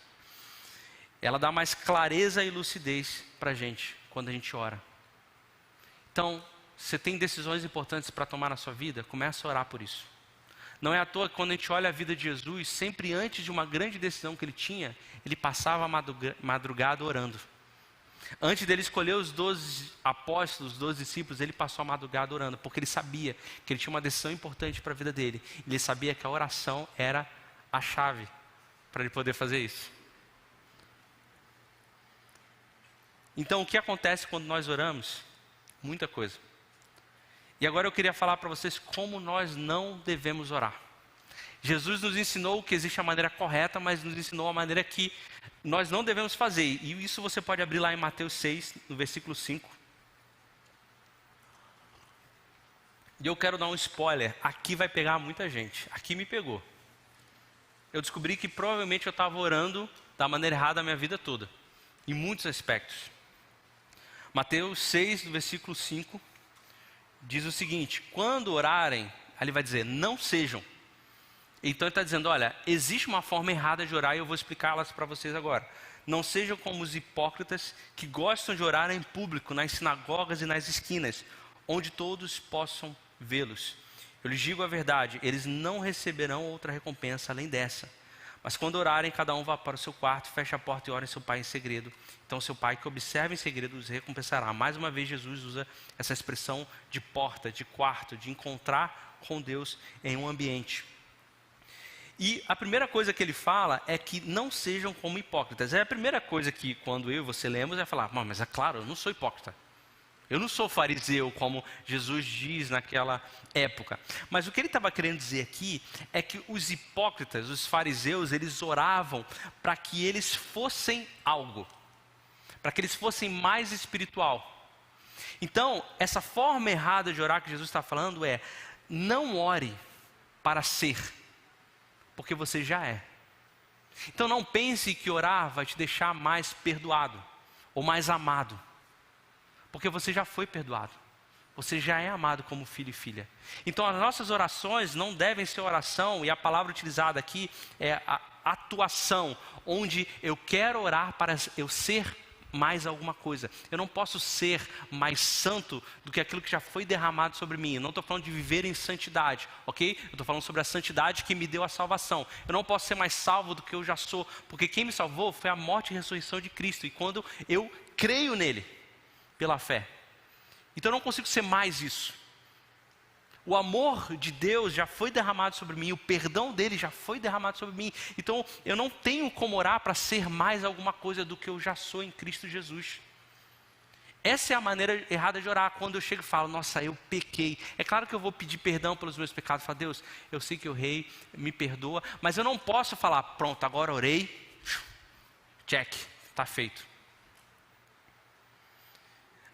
A: Ela dá mais clareza e lucidez para a gente, quando a gente ora. Então, você tem decisões importantes para tomar na sua vida? Comece a orar por isso. Não é à toa que quando a gente olha a vida de Jesus, sempre antes de uma grande decisão que ele tinha, ele passava a madrugada orando. Antes dele escolher os 12 apóstolos, os 12 discípulos, ele passou a madrugada orando, porque ele sabia que ele tinha uma decisão importante para a vida dele. Ele sabia que a oração era a chave para ele poder fazer isso. Então, o que acontece quando nós oramos? Muita coisa. E agora eu queria falar para vocês como nós não devemos orar. Jesus nos ensinou que existe a maneira correta, mas nos ensinou a maneira que nós não devemos fazer. E isso você pode abrir lá em Mateus 6, no versículo 5. E eu quero dar um spoiler. Aqui vai pegar muita gente. Aqui me pegou. Eu descobri que provavelmente eu estava orando da maneira errada a minha vida toda. Em muitos aspectos. Mateus 6, no versículo 5, diz o seguinte: quando orarem, aí ele vai dizer, não sejam. Então ele está dizendo, olha, existe uma forma errada de orar e eu vou explicá-las para vocês agora. Não sejam como os hipócritas que gostam de orar em público, nas sinagogas e nas esquinas, onde todos possam vê-los. Eu lhes digo a verdade, eles não receberão outra recompensa além dessa. Mas quando orarem, cada um vá para o seu quarto, feche a porta e ore seu pai em segredo. Então seu pai que observa em segredo os recompensará. Mais uma vez Jesus usa essa expressão de porta, de quarto, de encontrar com Deus em um ambiente. E a primeira coisa que ele fala é que não sejam como hipócritas. É a primeira coisa que, quando eu e você lemos, é falar, mas é claro, eu não sou hipócrita. Eu não sou fariseu, como Jesus diz naquela época. Mas o que ele estava querendo dizer aqui é que os hipócritas, os fariseus, eles oravam para que eles fossem algo. Para que eles fossem mais espiritual. Então, essa forma errada de orar que Jesus está falando é, não ore para ser, porque você já é. Então não pense que orar vai te deixar mais perdoado ou mais amado. Porque você já foi perdoado. Você já é amado como filho e filha. Então as nossas orações não devem ser oração, e a palavra utilizada aqui é a atuação, onde eu quero orar para eu ser mais alguma coisa. Eu não posso ser mais santo do que aquilo que já foi derramado sobre mim. Eu não estou falando de viver em santidade, ok? Eu estou falando sobre a santidade que me deu a salvação. Eu não posso ser mais salvo do que eu já sou, porque quem me salvou foi a morte e ressurreição de Cristo. E quando eu creio nele, pela fé. Então eu não consigo ser mais isso. O amor de Deus já foi derramado sobre mim, o perdão dele já foi derramado sobre mim. Então eu não tenho como orar para ser mais alguma coisa do que eu já sou em Cristo Jesus. Essa é a maneira errada de orar, quando eu chego e falo, nossa, eu pequei. É claro que eu vou pedir perdão pelos meus pecados, falar, Deus, eu sei que eu errei, me perdoa, mas eu não posso falar, pronto, agora orei, check, está feito.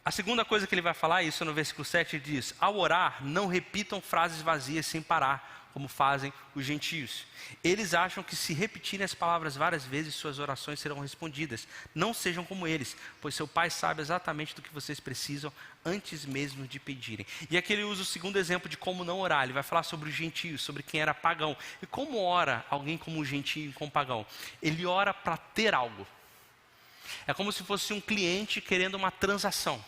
A: A segunda coisa que ele vai falar, isso no versículo 7, ele diz, ao orar, não repitam frases vazias sem parar, como fazem os gentios. Eles acham que se repetirem as palavras várias vezes, suas orações serão respondidas. Não sejam como eles, pois seu Pai sabe exatamente do que vocês precisam antes mesmo de pedirem. E aqui ele usa o segundo exemplo de como não orar. Ele vai falar sobre os gentios, sobre quem era pagão. E como ora alguém como um gentio e como pagão? Ele ora para ter algo. É como se fosse um cliente querendo uma transação.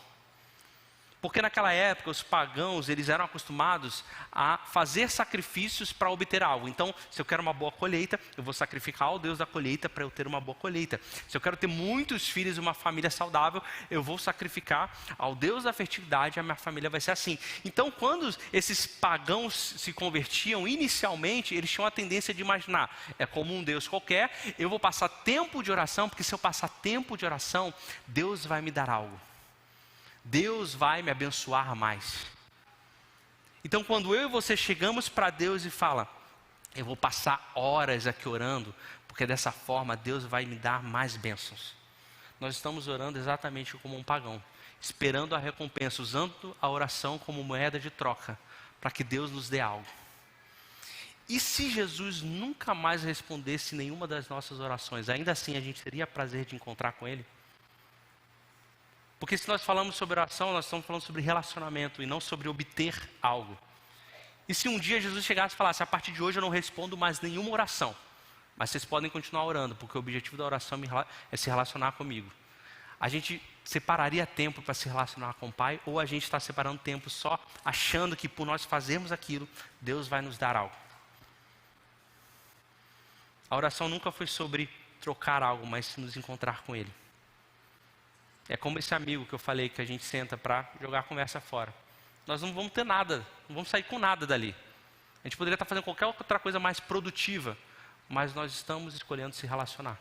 A: Porque naquela época os pagãos, eles eram acostumados a fazer sacrifícios para obter algo. Então, se eu quero uma boa colheita, eu vou sacrificar ao Deus da colheita para eu ter uma boa colheita. Se eu quero ter muitos filhos e uma família saudável, eu vou sacrificar ao Deus da fertilidade e a minha família vai ser assim. Então, quando esses pagãos se convertiam, inicialmente, eles tinham a tendência de imaginar, é como um Deus qualquer, eu vou passar tempo de oração, porque se eu passar tempo de oração, Deus vai me dar algo. Deus vai me abençoar mais. Então quando eu e você chegamos para Deus e fala, eu vou passar horas aqui orando, porque dessa forma Deus vai me dar mais bênçãos. Nós estamos orando exatamente como um pagão, esperando a recompensa, usando a oração como moeda de troca, para que Deus nos dê algo. E se Jesus nunca mais respondesse nenhuma das nossas orações, ainda assim a gente teria prazer de encontrar com Ele? Porque se nós falamos sobre oração, nós estamos falando sobre relacionamento e não sobre obter algo. E se um dia Jesus chegasse e falasse, a partir de hoje eu não respondo mais nenhuma oração, mas vocês podem continuar orando, porque o objetivo da oração é se relacionar comigo. A gente separaria tempo para se relacionar com o Pai, ou a gente está separando tempo só achando que por nós fazermos aquilo, Deus vai nos dar algo. A oração nunca foi sobre trocar algo, mas nos encontrar com Ele. É como esse amigo que eu falei que a gente senta para jogar a conversa fora. Nós não vamos ter nada, não vamos sair com nada dali. A gente poderia estar fazendo qualquer outra coisa mais produtiva, mas nós estamos escolhendo se relacionar,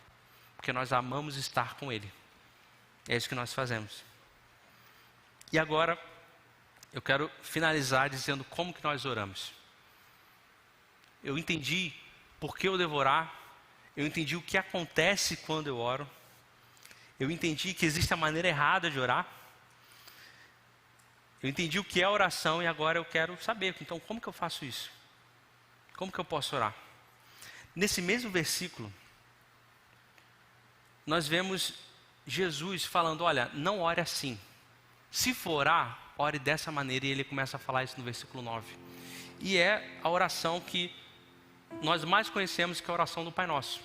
A: porque nós amamos estar com Ele. É isso que nós fazemos. E agora, eu quero finalizar dizendo como que nós oramos. Eu entendi por que eu devo orar, eu entendi o que acontece quando eu oro. Eu entendi que existe a maneira errada de orar. Eu entendi o que é oração e agora eu quero saber, então como que eu faço isso? Como que eu posso orar? Nesse mesmo versículo, nós vemos Jesus falando, olha, não ore assim. Se for orar, ore dessa maneira, e ele começa a falar isso no versículo 9. E é a oração que nós mais conhecemos, que é a oração do Pai Nosso.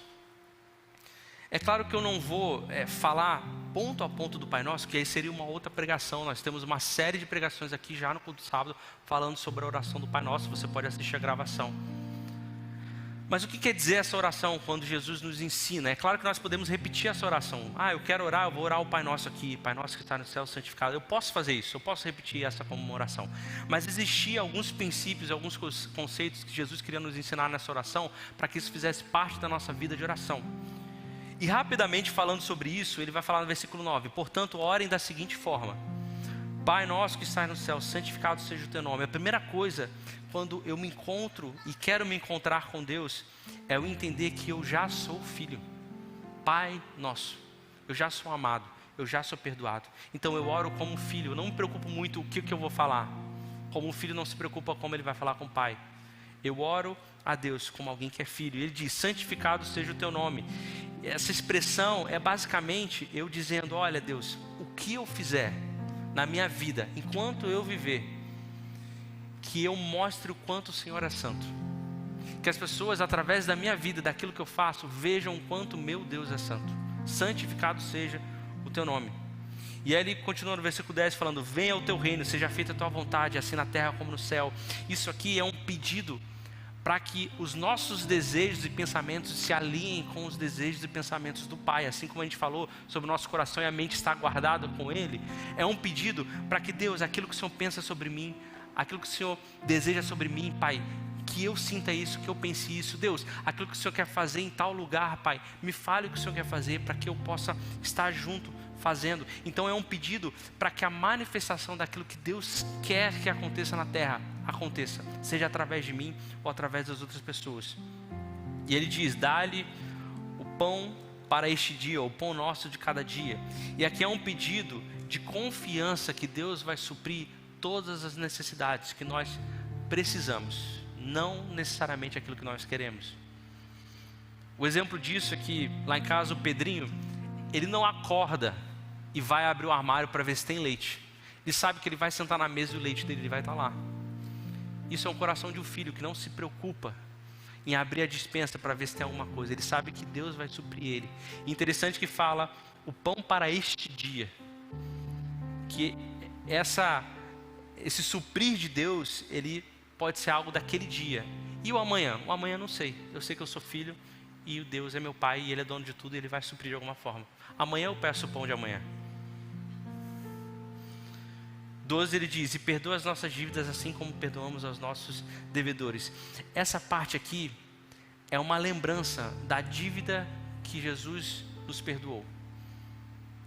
A: É claro que eu não vou falar ponto a ponto do Pai Nosso, que aí seria uma outra pregação. Nós temos uma série de pregações aqui já no culto sábado, falando sobre a oração do Pai Nosso. Você pode assistir a gravação. Mas o que quer dizer essa oração quando Jesus nos ensina? É claro que nós podemos repetir essa oração. Eu quero orar, eu vou orar o Pai Nosso aqui. Pai Nosso que está no céu, santificado. Eu posso fazer isso, eu posso repetir essa como uma oração. Mas existiam alguns princípios, alguns conceitos que Jesus queria nos ensinar nessa oração para que isso fizesse parte da nossa vida de oração. E rapidamente falando sobre isso, ele vai falar no versículo 9. Portanto, orem da seguinte forma: Pai Nosso que está no céu, santificado seja o teu nome. A primeira coisa, quando eu me encontro e quero me encontrar com Deus, é eu entender que eu já sou filho. Pai Nosso, eu já sou amado, eu já sou perdoado. Então eu oro como filho, eu não me preocupo muito o que eu vou falar. Como um filho não se preocupa como ele vai falar com o pai. Eu oro a Deus como alguém que é filho. Ele diz, santificado seja o teu nome. Essa expressão é basicamente eu dizendo, olha Deus, o que eu fizer na minha vida, enquanto eu viver, que eu mostre o quanto o Senhor é santo. Que as pessoas, através da minha vida, daquilo que eu faço, vejam o quanto meu Deus é santo. Santificado seja o teu nome. E aí ele continua no versículo 10 falando, venha o teu reino, seja feita a tua vontade, assim na terra como no céu. Isso aqui é um pedido para que os nossos desejos e pensamentos se alinhem com os desejos e pensamentos do Pai. Assim como a gente falou sobre o nosso coração e a mente está guardada com Ele, é um pedido para que Deus, aquilo que o Senhor pensa sobre mim, aquilo que o Senhor deseja sobre mim, Pai, que eu sinta isso, que eu pense isso. Deus, aquilo que o Senhor quer fazer em tal lugar, Pai, me fale o que o Senhor quer fazer para que eu possa estar junto fazendo. Então é um pedido para que a manifestação daquilo que Deus quer que aconteça na terra, aconteça, seja através de mim ou através das outras pessoas. E ele diz, dá-lhe o pão para este dia, o pão nosso de cada dia. E aqui é um pedido de confiança que Deus vai suprir todas as necessidades que nós precisamos, não necessariamente aquilo que nós queremos. O exemplo disso é que lá em casa o Pedrinho, ele não acorda e vai abrir o armário para ver se tem leite. Ele sabe que ele vai sentar na mesa e o leite dele vai estar lá. Isso é um coração de um filho que não se preocupa em abrir a despensa para ver se tem alguma coisa. Ele sabe que Deus vai suprir ele. E interessante que fala o pão para este dia. Que esse suprir de Deus, ele pode ser algo daquele dia. E o amanhã? O amanhã não sei. Eu sei que eu sou filho e Deus é meu pai e Ele é dono de tudo e Ele vai suprir de alguma forma. Amanhã eu peço o pão de amanhã. 12 ele diz, e perdoa as nossas dívidas assim como perdoamos aos nossos devedores. Essa parte aqui é uma lembrança da dívida que Jesus nos perdoou.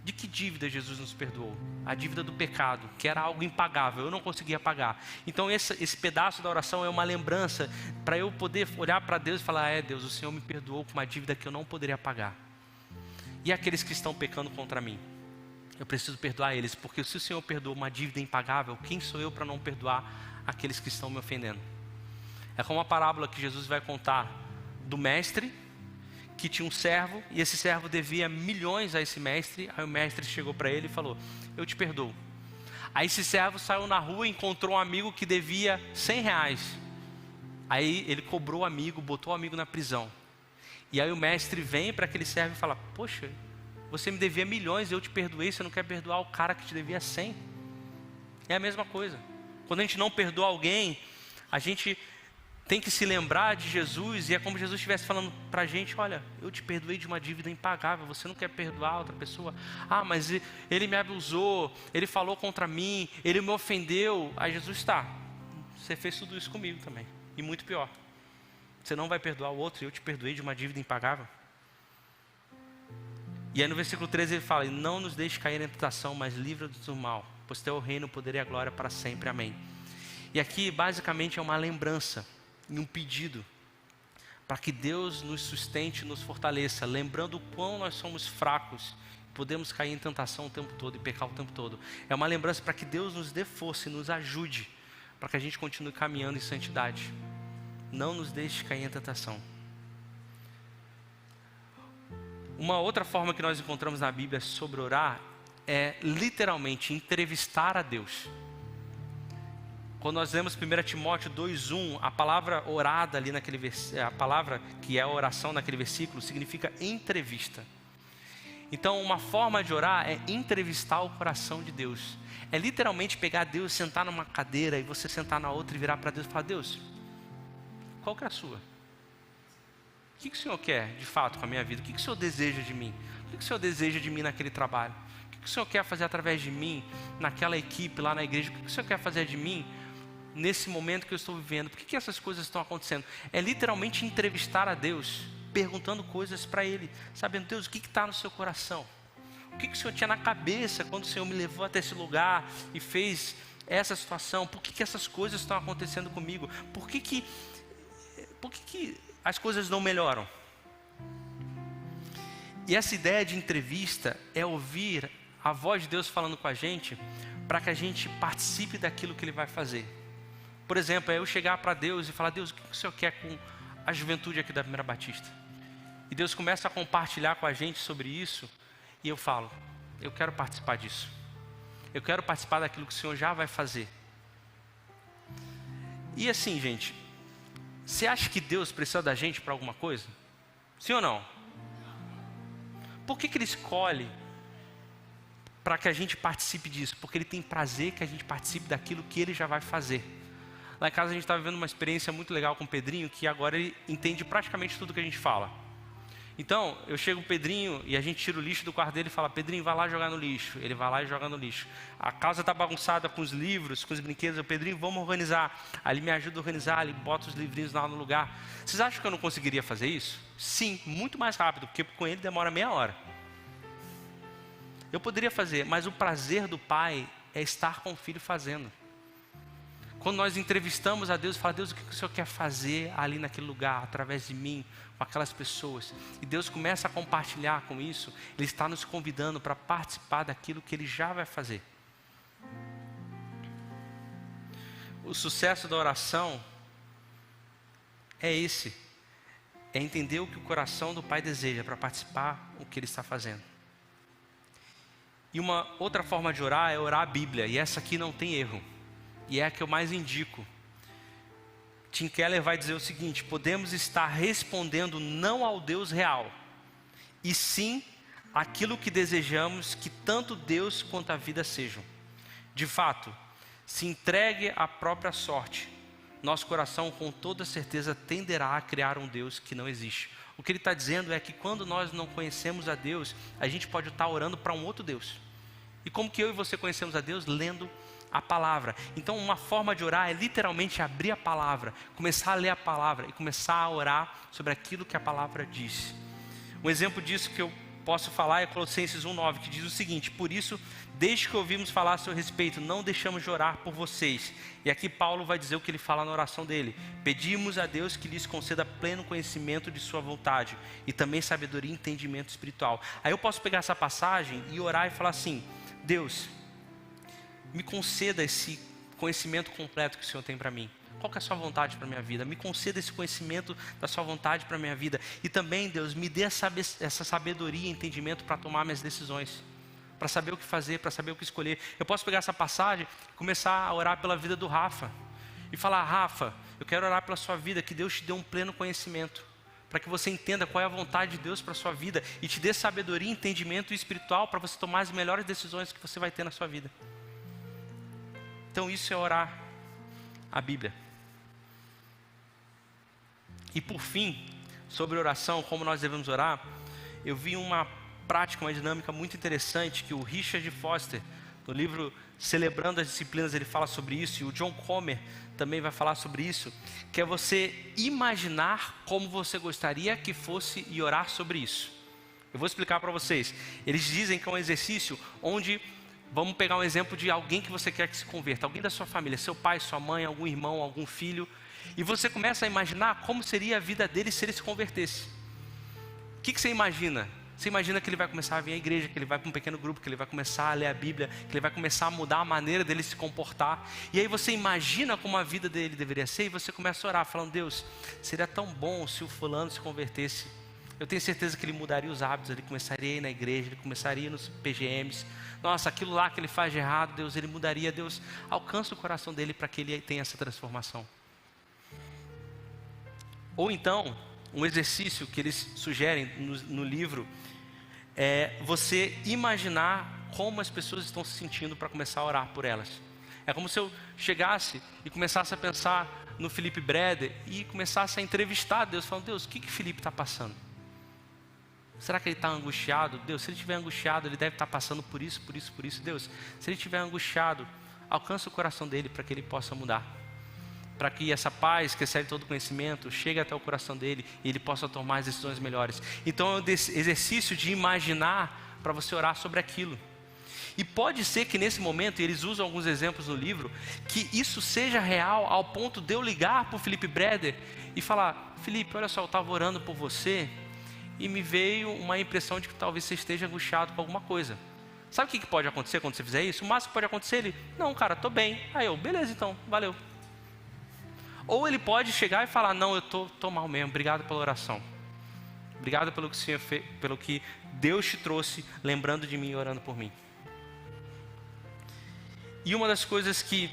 A: De que dívida Jesus nos perdoou? A dívida do pecado, que era algo impagável, eu não conseguia pagar. Então esse pedaço da oração é uma lembrança para eu poder olhar para Deus e falar, Deus, o Senhor me perdoou com uma dívida que eu não poderia pagar. E aqueles que estão pecando contra mim? Eu preciso perdoar eles, porque se o Senhor perdoou uma dívida impagável, quem sou eu para não perdoar aqueles que estão me ofendendo? É como a parábola que Jesus vai contar do mestre, que tinha um servo, e esse servo devia milhões a esse mestre. Aí o mestre chegou para ele e falou, eu te perdoo. Aí esse servo saiu na rua e encontrou um amigo que devia 100 reais. Aí ele cobrou o amigo, botou o amigo na prisão. E aí o mestre vem para aquele servo e fala, poxa, você me devia milhões, eu te perdoei, você não quer perdoar o cara que te devia 100? É a mesma coisa. Quando a gente não perdoa alguém, a gente tem que se lembrar de Jesus, e é como Jesus estivesse falando para a gente, olha, eu te perdoei de uma dívida impagável, você não quer perdoar outra pessoa? Mas ele me abusou, ele falou contra mim, ele me ofendeu. Aí Jesus está, você fez tudo isso comigo também, e muito pior. Você não vai perdoar o outro e eu te perdoei de uma dívida impagável? E aí no versículo 13 ele fala, não nos deixe cair em tentação, mas livra-nos do mal, pois teu é o reino, o poder e a glória para sempre. Amém. E aqui basicamente é uma lembrança e um pedido para que Deus nos sustente, nos fortaleça, lembrando o quão nós somos fracos, podemos cair em tentação o tempo todo e pecar o tempo todo. É uma lembrança para que Deus nos dê força e nos ajude, para que a gente continue caminhando em santidade. Não nos deixe cair em tentação. Uma outra forma que nós encontramos na Bíblia sobre orar é literalmente entrevistar a Deus. Quando nós lemos 1 Timóteo 2:1, a palavra orada ali naquele versículo, a palavra que é a oração naquele versículo, significa entrevista. Então uma forma de orar é entrevistar o coração de Deus. É literalmente pegar Deus, sentar numa cadeira e você sentar na outra e virar para Deus e falar, Deus, qual que é a sua? O que o Senhor quer, de fato, com a minha vida? O que o Senhor deseja de mim? O que o Senhor deseja de mim naquele trabalho? O que o Senhor quer fazer através de mim, naquela equipe, lá na igreja? O que o Senhor quer fazer de mim, nesse momento que eu estou vivendo? Por que essas coisas estão acontecendo? É literalmente entrevistar a Deus, perguntando coisas para Ele, sabendo, Deus, o que está no seu coração? O que o Senhor tinha na cabeça quando o Senhor me levou até esse lugar e fez essa situação? Por que essas coisas estão acontecendo comigo? Por que as coisas não melhoram? E essa ideia de entrevista é ouvir a voz de Deus falando com a gente, para que a gente participe daquilo que Ele vai fazer. Por exemplo, é eu chegar para Deus e falar, Deus, o que o Senhor quer com a juventude aqui da Primeira Batista? E Deus começa a compartilhar com a gente sobre isso, e eu falo, eu quero participar disso. Eu quero participar daquilo que o Senhor já vai fazer. E assim, gente, você acha que Deus precisa da gente para alguma coisa? Sim ou não? Por que Ele escolhe para que a gente participe disso? Porque Ele tem prazer que a gente participe daquilo que Ele já vai fazer. Lá em casa a gente está vivendo uma experiência muito legal com o Pedrinho, que agora ele entende praticamente tudo que a gente fala. Então, eu chego com o Pedrinho e a gente tira o lixo do quarto dele e fala, Pedrinho, vai lá jogar no lixo. Ele vai lá e joga no lixo. A casa está bagunçada com os livros, com os brinquedos. Eu, Pedrinho, vamos organizar. Aí ele me ajuda a organizar, ele bota os livrinhos lá no lugar. Vocês acham que eu não conseguiria fazer isso? Sim, muito mais rápido, porque com ele demora meia hora. Eu poderia fazer, mas o prazer do pai é estar com o filho fazendo. Quando nós entrevistamos a Deus, fala, Deus, o que o Senhor quer fazer ali naquele lugar, através de mim, com aquelas pessoas? E Deus começa a compartilhar com isso, Ele está nos convidando para participar daquilo que Ele já vai fazer. O sucesso da oração é esse, é entender o que o coração do Pai deseja para participar do que Ele está fazendo. E uma outra forma de orar é orar a Bíblia, e essa aqui não tem erro. E é a que eu mais indico. Tim Keller vai dizer o seguinte, podemos estar respondendo não ao Deus real, e sim aquilo que desejamos que tanto Deus quanto a vida sejam. De fato, se entregue à própria sorte, nosso coração com toda certeza tenderá a criar um Deus que não existe. O que ele está dizendo é que quando nós não conhecemos a Deus, a gente pode estar orando para um outro Deus. E como que eu e você conhecemos a Deus? Lendo a palavra. Então uma forma de orar é literalmente abrir a palavra, começar a ler a palavra e começar a orar sobre aquilo que a palavra diz. Um exemplo disso que eu posso falar é Colossenses 1:9, que diz o seguinte, por isso, desde que ouvimos falar a seu respeito, não deixamos de orar por vocês. E aqui Paulo vai dizer o que ele fala na oração dele. Pedimos a Deus que lhes conceda pleno conhecimento de sua vontade e também sabedoria e entendimento espiritual. Aí eu posso pegar essa passagem e orar e falar assim, Deus, me conceda esse conhecimento completo que o Senhor tem para mim. Qual que é a sua vontade para a minha vida? Me conceda esse conhecimento da sua vontade para a minha vida. E também, Deus, me dê essa sabedoria e entendimento para tomar minhas decisões. Para saber o que fazer, para saber o que escolher. Eu posso pegar essa passagem e começar a orar pela vida do Rafa. E falar, Rafa, eu quero orar pela sua vida, que Deus te dê um pleno conhecimento. Para que você entenda qual é a vontade de Deus para a sua vida. E te dê sabedoria e entendimento espiritual para você tomar as melhores decisões que você vai ter na sua vida. Então isso é orar a Bíblia. E por fim, sobre oração, como nós devemos orar, eu vi uma prática, uma dinâmica muito interessante que o Richard Foster, no livro Celebrando as Disciplinas, ele fala sobre isso, e o John Comer também vai falar sobre isso, que é você imaginar como você gostaria que fosse e orar sobre isso. Eu vou explicar para vocês. Eles dizem que é um exercício onde, vamos pegar um exemplo de alguém que você quer que se converta, alguém da sua família, seu pai, sua mãe, algum irmão, algum filho, e você começa a imaginar como seria a vida dele se ele se convertesse. O que você imagina? Você imagina que ele vai começar a vir à igreja, que ele vai para um pequeno grupo, que ele vai começar a ler a Bíblia, que ele vai começar a mudar a maneira dele se comportar. E aí você imagina como a vida dele deveria ser e você começa a orar, falando, Deus, seria tão bom se o fulano se convertesse. Eu tenho certeza que ele mudaria os hábitos, ele começaria a ir na igreja, ele começaria nos PGMs. Nossa, aquilo lá que ele faz de errado, Deus, ele mudaria. Deus, alcança o coração dele para que ele tenha essa transformação. Ou então, um exercício que eles sugerem no livro é você imaginar como as pessoas estão se sentindo para começar a orar por elas. É como se eu chegasse e começasse a pensar no Felipe Breder e começasse a entrevistar Deus, falando: Deus, o que Felipe está passando? Será que ele está angustiado? Deus, se ele estiver angustiado, ele deve estar passando por isso, por isso, por isso. Deus, se ele estiver angustiado, alcança o coração dele para que ele possa mudar. Para que essa paz que excede todo conhecimento chegue até o coração dele e ele possa tomar as decisões melhores. Então é um exercício de imaginar para você orar sobre aquilo. E pode ser que nesse momento, e eles usam alguns exemplos no livro, que isso seja real ao ponto de eu ligar para o Felipe Breder e falar: Felipe, olha só, eu estava orando por você e me veio uma impressão de que talvez você esteja angustiado com alguma coisa. Sabe o que pode acontecer quando você fizer isso? O máximo que pode acontecer, ele: não, cara, estou bem. Aí eu: beleza, então, valeu. Ou ele pode chegar e falar: não, eu estou mal mesmo, obrigado pela oração. Obrigado pelo que o Senhor fez, pelo que Deus te trouxe, lembrando de mim e orando por mim. E uma das coisas que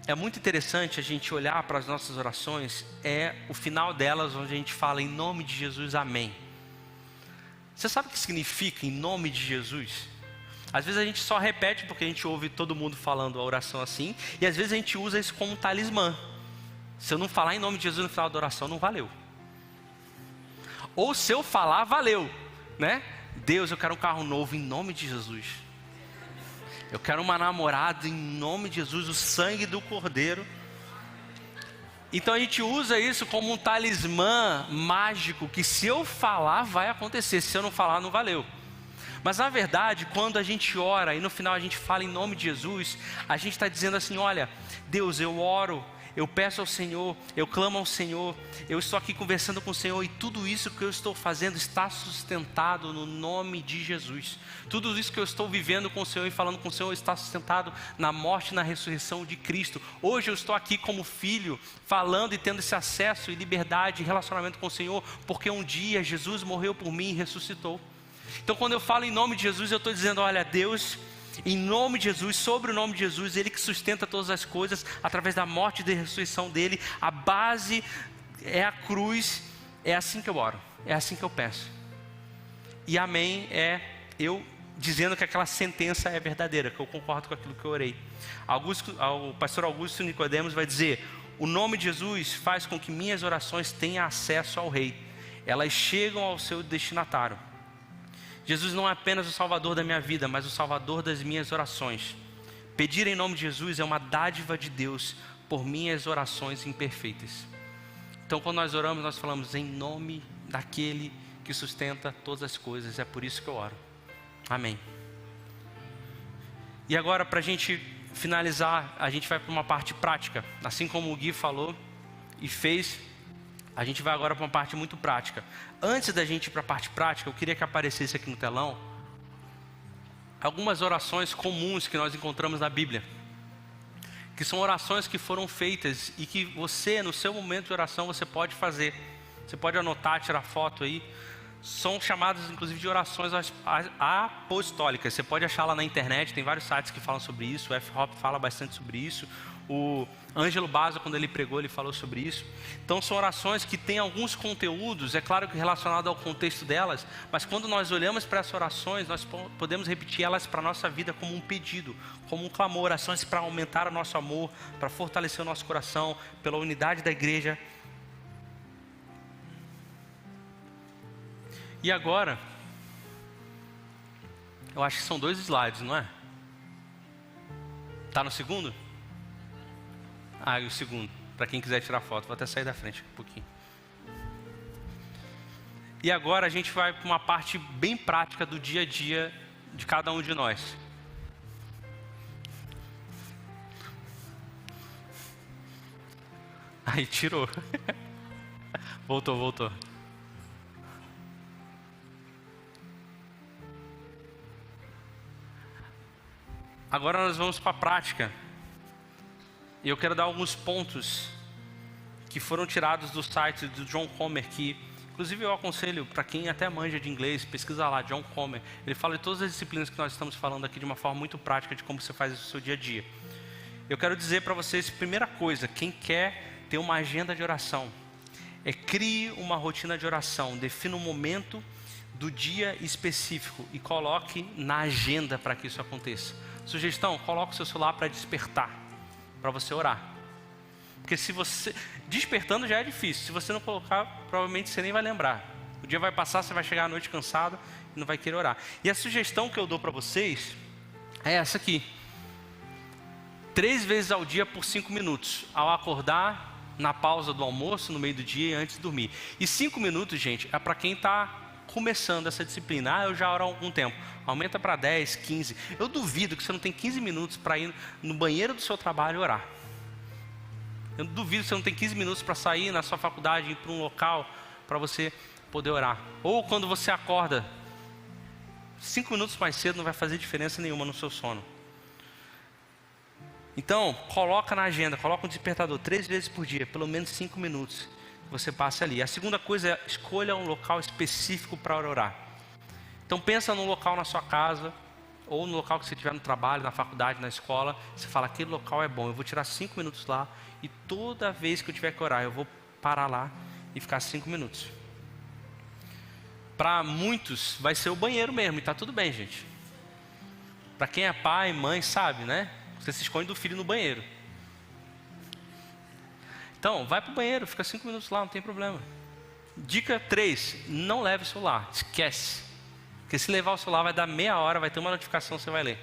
A: é muito interessante a gente olhar para as nossas orações é o final delas, onde a gente fala: em nome de Jesus, amém. Você sabe o que significa em nome de Jesus? Às vezes a gente só repete porque a gente ouve todo mundo falando a oração assim, e às vezes a gente usa isso como um talismã. Se eu não falar em nome de Jesus no final da oração, não valeu. Ou se eu falar, valeu, né? Deus, eu quero um carro novo em nome de Jesus. Eu quero uma namorada em nome de Jesus, o sangue do Cordeiro. Então a gente usa isso como um talismã mágico, que se eu falar, vai acontecer. Se eu não falar, não valeu. Mas na verdade, quando a gente ora e no final a gente fala em nome de Jesus, a gente está dizendo assim: olha, Deus, eu oro, eu peço ao Senhor, eu clamo ao Senhor, eu estou aqui conversando com o Senhor, e tudo isso que eu estou fazendo está sustentado no nome de Jesus. Tudo isso que eu estou vivendo com o Senhor e falando com o Senhor está sustentado na morte e na ressurreição de Cristo. Hoje eu estou aqui como filho, falando e tendo esse acesso e liberdade e relacionamento com o Senhor, porque um dia Jesus morreu por mim e ressuscitou. Então quando eu falo em nome de Jesus, eu estou dizendo: olha, Deus, em nome de Jesus, sobre o nome de Jesus, Ele que sustenta todas as coisas, através da morte e da ressurreição dEle, a base é a cruz. É assim que eu oro, é assim que eu peço. E amém é eu dizendo que aquela sentença é verdadeira, que eu concordo com aquilo que eu orei. O pastor Augusto Nicodemos vai dizer: o nome de Jesus faz com que minhas orações tenham acesso ao Rei, elas chegam ao seu destinatário. Jesus não é apenas o salvador da minha vida, mas o salvador das minhas orações. Pedir em nome de Jesus é uma dádiva de Deus por minhas orações imperfeitas. Então quando nós oramos, nós falamos em nome daquele que sustenta todas as coisas. É por isso que eu oro. Amém. E agora, para a gente finalizar, a gente vai para uma parte prática. Assim como o Gui falou e fez, a gente vai agora para uma parte muito prática. Antes da gente ir para a parte prática, eu queria que aparecesse aqui no telão algumas orações comuns que nós encontramos na Bíblia, que são orações que foram feitas e que você, no seu momento de oração, você pode fazer. Você pode anotar, tirar foto aí. São chamadas inclusive de orações apostólicas. Você pode achar lá na internet, tem vários sites que falam sobre isso. O F-Hop fala bastante sobre isso. O Ângelo Basso, quando ele pregou, ele falou sobre isso. Então são orações que têm alguns conteúdos, é claro que relacionado ao contexto delas, mas quando nós olhamos para essas orações, nós podemos repetir elas para a nossa vida como um pedido, como um clamor, orações para aumentar o nosso amor, para fortalecer o nosso coração, pela unidade da igreja. E agora, eu acho que são 2 slides, não é? Está no segundo? Ah, e o segundo, para quem quiser tirar foto, vou até sair da frente um pouquinho. E agora a gente vai para uma parte bem prática do dia a dia de cada um de nós. Aí tirou. Voltou. Agora nós vamos para a prática. E eu quero dar alguns pontos que foram tirados do site do John Comer, que inclusive eu aconselho para quem até manja de inglês, pesquisa lá, John Comer. Ele fala de todas as disciplinas que nós estamos falando aqui de uma forma muito prática de como você faz isso no seu dia a dia. Eu quero dizer para vocês, primeira coisa, quem quer ter uma agenda de oração, crie uma rotina de oração, defina um momento do dia específico e coloque na agenda para que isso aconteça. Sugestão, coloque o seu celular para despertar, para você orar. Porque se você... Despertando já é difícil. Se você não colocar, provavelmente você nem vai lembrar. O dia vai passar, você vai chegar à noite cansado e não vai querer orar. E a sugestão que eu dou para vocês é essa aqui. 3 vezes ao dia por 5 minutos. Ao acordar, na pausa do almoço, no meio do dia e antes de dormir. E 5 minutos, gente, é para quem está começando essa disciplina. Eu já oro há algum tempo. Aumenta para 10, 15. Eu duvido que você não tem 15 minutos para ir no banheiro do seu trabalho e orar. Eu duvido que você não tem 15 minutos para sair na sua faculdade, ir para um local para você poder orar. Ou quando você acorda, 5 minutos mais cedo não vai fazer diferença nenhuma no seu sono. Então, coloca na agenda, coloca um despertador 3 vezes por dia, pelo menos 5 minutos, que você passe ali. A segunda coisa é, escolha um local específico para orar. Então pensa num local na sua casa, ou no local que você estiver no trabalho, na faculdade, na escola. Você fala, aquele local é bom, eu vou tirar 5 minutos lá, e toda vez que eu tiver que orar, eu vou parar lá e ficar 5 minutos. Para muitos, vai ser o banheiro mesmo, e está tudo bem, gente. Para quem é pai, mãe, sabe, né? Você se esconde do filho no banheiro. Então, vai para o banheiro, fica 5 minutos lá, não tem problema. Dica 3, não leve o celular, esquece. Porque se levar o celular vai dar meia hora, vai ter uma notificação, você vai ler.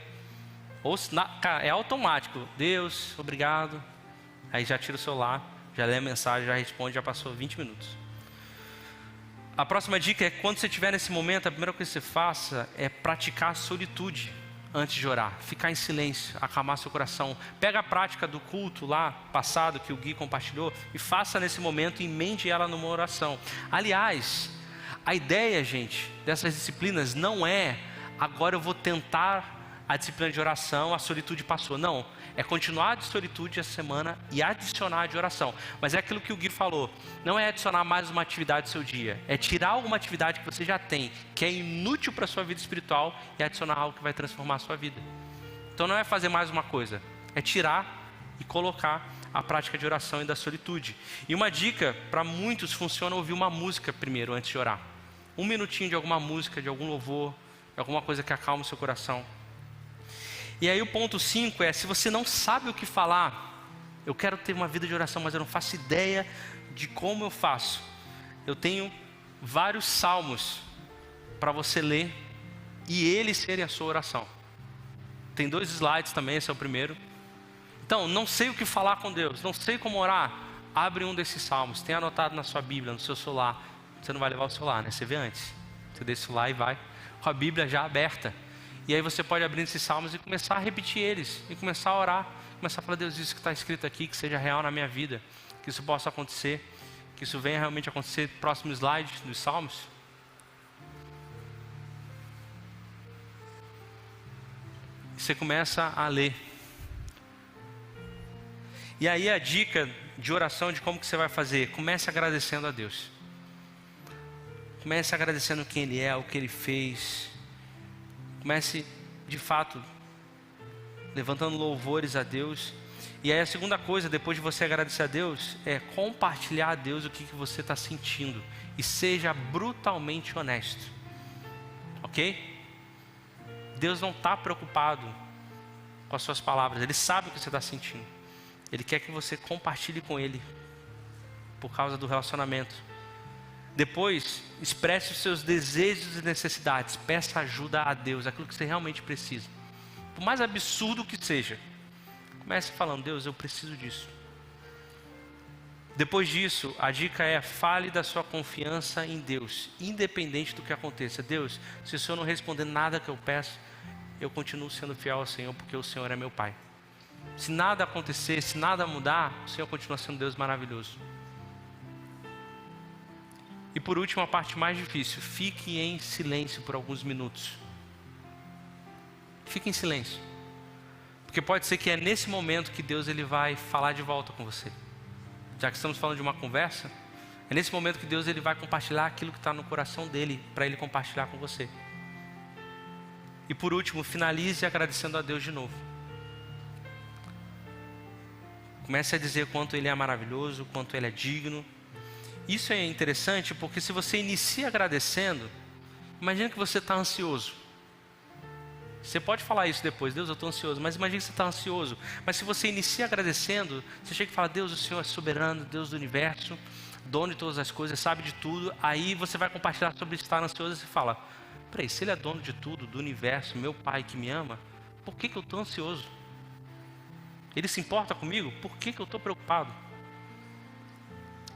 A: Ou é automático, Deus, obrigado. Aí já tira o celular, já lê a mensagem, já responde, já passou 20 minutos. A próxima dica é, quando você estiver nesse momento, a primeira coisa que você faça é praticar a solitude antes de orar. Ficar em silêncio, acalmar seu coração. Pega a prática do culto lá, passado, que o Gui compartilhou, e faça nesse momento e emende ela numa oração. Aliás, a ideia, gente, dessas disciplinas não é, agora eu vou tentar a disciplina de oração, a solitude passou. Não, é continuar de solitude essa semana e adicionar de oração. Mas é aquilo que o Gui falou, não é adicionar mais uma atividade do seu dia, é tirar alguma atividade que você já tem, que é inútil para a sua vida espiritual, e adicionar algo que vai transformar a sua vida. Então não é fazer mais uma coisa, é tirar e colocar a prática de oração e da solitude. E uma dica, para muitos funciona ouvir uma música primeiro, antes de orar. 1 minutinho de alguma música, de algum louvor, de alguma coisa que acalme o seu coração. E aí o ponto 5 é, se você não sabe o que falar, eu quero ter uma vida de oração, mas eu não faço ideia de como eu faço. Eu tenho vários salmos para você ler e eles serem a sua oração. Tem 2 slides também, esse é o primeiro. Então, não sei o que falar com Deus, não sei como orar, abre um desses salmos, tem anotado na sua Bíblia, no seu celular. Você não vai levar o celular, né? Você vê antes. Você deixa o celular e vai com a Bíblia já aberta. E aí você pode abrir esses salmos e começar a repetir eles. E começar a orar. Começar a falar, Deus, isso que está escrito aqui, que seja real na minha vida. Que isso possa acontecer. Que isso venha realmente acontecer. Próximo slide dos salmos. E você começa a ler. E aí a dica de oração de como que você vai fazer. Comece agradecendo a Deus. Comece agradecendo quem Ele é, o que Ele fez. Comece, de fato, levantando louvores a Deus. E aí a segunda coisa, depois de você agradecer a Deus, é compartilhar a Deus o que você está sentindo. E seja brutalmente honesto. Ok? Deus não está preocupado com as suas palavras. Ele sabe o que você está sentindo. Ele quer que você compartilhe com Ele. Por causa do relacionamento. Depois, expresse os seus desejos e necessidades. Peça ajuda a Deus, aquilo que você realmente precisa. Por mais absurdo que seja. Comece falando, Deus, eu preciso disso. Depois disso, a dica é, fale da sua confiança em Deus. Independente do que aconteça. Deus, se o Senhor não responder nada que eu peço, eu continuo sendo fiel ao Senhor, porque o Senhor é meu Pai. Se nada acontecer, se nada mudar, o Senhor continua sendo Deus maravilhoso. E por último, a parte mais difícil, fique em silêncio por alguns minutos. Fique em silêncio. Porque pode ser que é nesse momento que Deus ele vai falar de volta com você. Já que estamos falando de uma conversa, é nesse momento que Deus ele vai compartilhar aquilo que está no coração dele, para ele compartilhar com você. E por último, finalize agradecendo a Deus de novo. Comece a dizer quanto Ele é maravilhoso, quanto Ele é digno. Isso é interessante porque se você inicia agradecendo, imagina que você está ansioso. Você pode falar isso depois, Deus, eu estou ansioso, mas imagine que você está ansioso. Mas se você inicia agradecendo, você chega e fala, Deus, o Senhor é soberano, Deus do universo, dono de todas as coisas, sabe de tudo. Aí você vai compartilhar sobre estar ansioso e você fala, peraí, se Ele é dono de tudo, do universo, meu Pai que me ama, por que eu estou ansioso? Ele se importa comigo? Por que eu estou preocupado?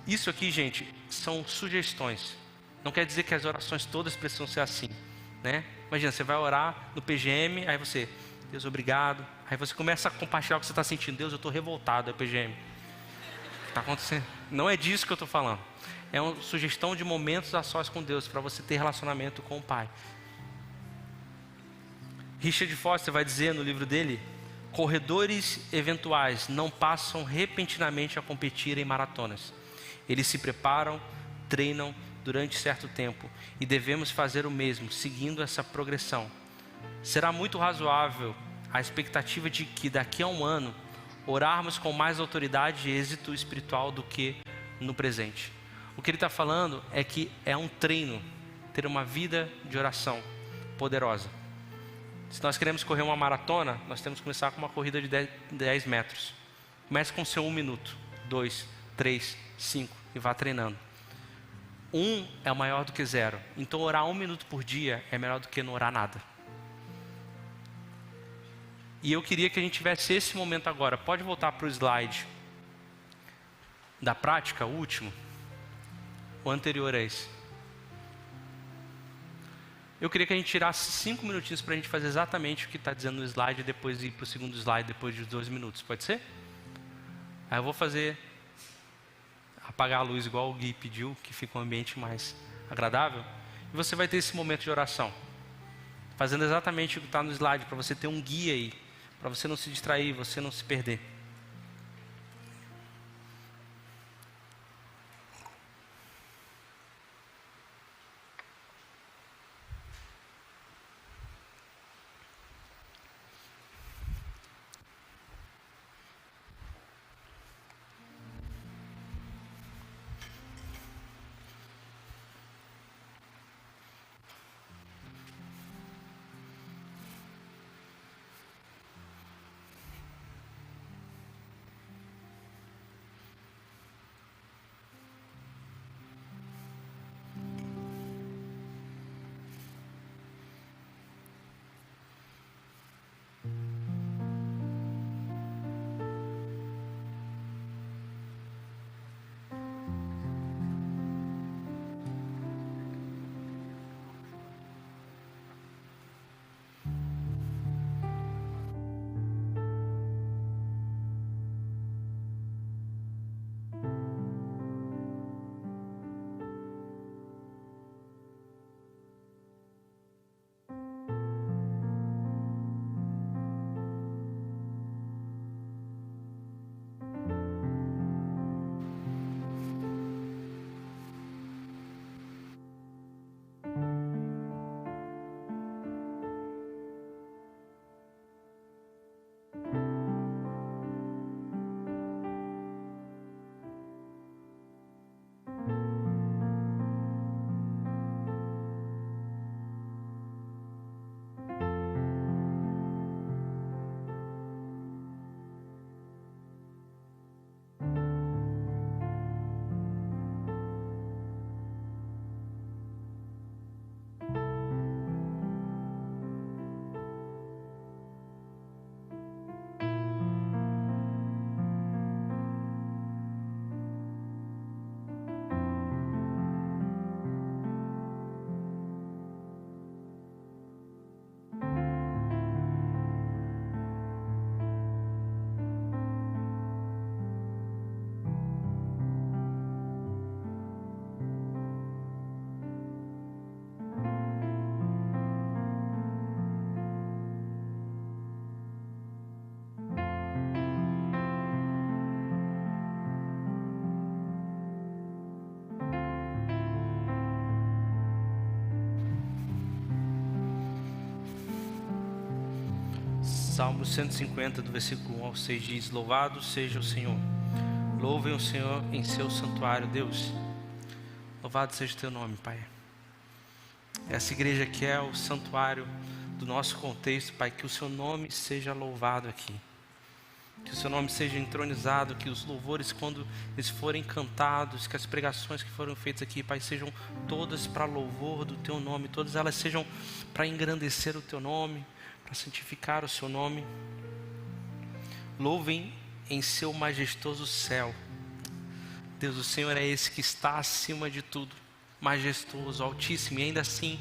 A: Isso aqui, gente, são sugestões. Não quer dizer que as orações todas precisam ser assim, né? Imagina, você vai orar no PGM, aí você, Deus, obrigado. Aí você começa a compartilhar o que você está sentindo. Deus, eu estou revoltado, é PGM. O que está acontecendo? Não é disso que eu estou falando. É uma sugestão de momentos a sós com Deus, para você ter relacionamento com o Pai. Richard Foster vai dizer no livro dele, corredores eventuais não passam repentinamente a competir em maratonas. Eles se preparam, treinam durante certo tempo e devemos fazer o mesmo, seguindo essa progressão. Será muito razoável a expectativa de que daqui a um ano orarmos com mais autoridade e êxito espiritual do que no presente. O que ele está falando é que é um treino, ter uma vida de oração poderosa. Se nós queremos correr uma maratona, nós temos que começar com uma corrida de 10 metros. Comece com seu 1 minuto, 2, 3, 5 e vá treinando. 1 é maior do que 0. Então orar 1 minuto por dia é melhor do que não orar nada. E eu queria que a gente tivesse esse momento agora. Pode voltar para o slide da prática, o último. O anterior a esse. Eu queria que a gente tirasse 5 minutinhos para a gente fazer exatamente o que está dizendo no slide e depois ir para o segundo slide depois de 2 minutos. Pode ser? Aí eu vou fazer... apagar a luz igual o Gui pediu, que fica um ambiente mais agradável. E você vai ter esse momento de oração. Fazendo exatamente o que está no slide, para você ter um guia aí. Para você não se distrair, você não se perder. Salmo 150, do versículo 1 ao 6 diz: Louvado seja o Senhor, louvem o Senhor em seu santuário, Deus. Louvado seja o teu nome, Pai. Essa igreja aqui é o santuário do do nosso contexto, Pai, que o Seu nome seja louvado aqui. Que o Seu nome seja entronizado, que os louvores, quando eles forem cantados, que as pregações que foram feitas aqui, Pai, sejam todas para louvor do Teu nome, todas elas sejam para engrandecer o Teu nome, para santificar o Seu nome. Louvem em Seu majestoso céu. Deus, o Senhor é esse que está acima de tudo, majestoso, altíssimo, e ainda assim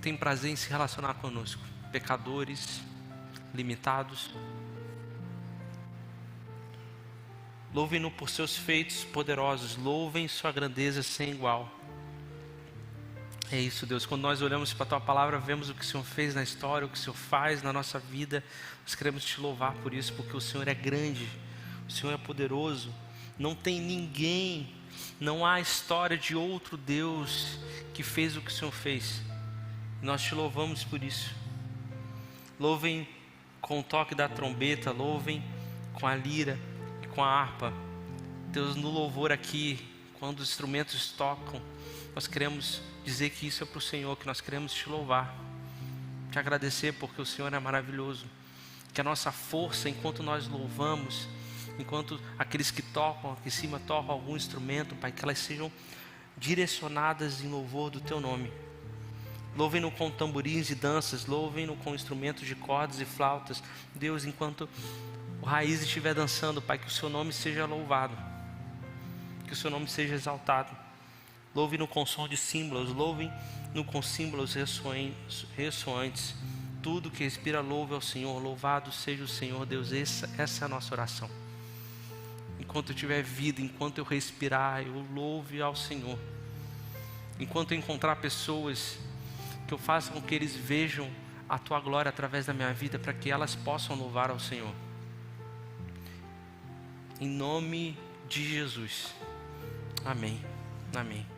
A: tem prazer em se relacionar conosco, pecadores, limitados. Louvem-no por seus feitos poderosos, louvem sua grandeza sem igual. É isso, Deus, quando nós olhamos para a Tua palavra, vemos o que o Senhor fez na história, o que o Senhor faz na nossa vida, nós queremos Te louvar por isso, porque o Senhor é grande, o Senhor é poderoso, não tem ninguém, não há história de outro Deus que fez o que o Senhor fez. Nós Te louvamos por isso. Louvem com o toque da trombeta, louvem com a lira e com a harpa. Deus, no louvor aqui, quando os instrumentos tocam, nós queremos dizer que isso é para o Senhor, que nós queremos Te louvar, Te agradecer porque o Senhor é maravilhoso. Que a nossa força, enquanto nós louvamos, enquanto aqueles que tocam aqui em cima tocam algum instrumento, Pai, que elas sejam direcionadas em louvor do Teu nome. Louvem-no com tamborins e danças, louvem-no com instrumentos de cordas e flautas. Deus, enquanto o raiz estiver dançando, Pai, que o Seu nome seja louvado, que o Seu nome seja exaltado. Louvem-no com som de símbolos, louvem-no com símbolos ressoantes. Tudo que respira louve ao Senhor, louvado seja o Senhor Deus. Essa é a nossa oração. Enquanto eu tiver vida, enquanto eu respirar, eu louve ao Senhor. Enquanto eu encontrar pessoas, que eu faça com que eles vejam a Tua glória através da minha vida, para que elas possam louvar ao Senhor. Em nome de Jesus. Amém. Amém.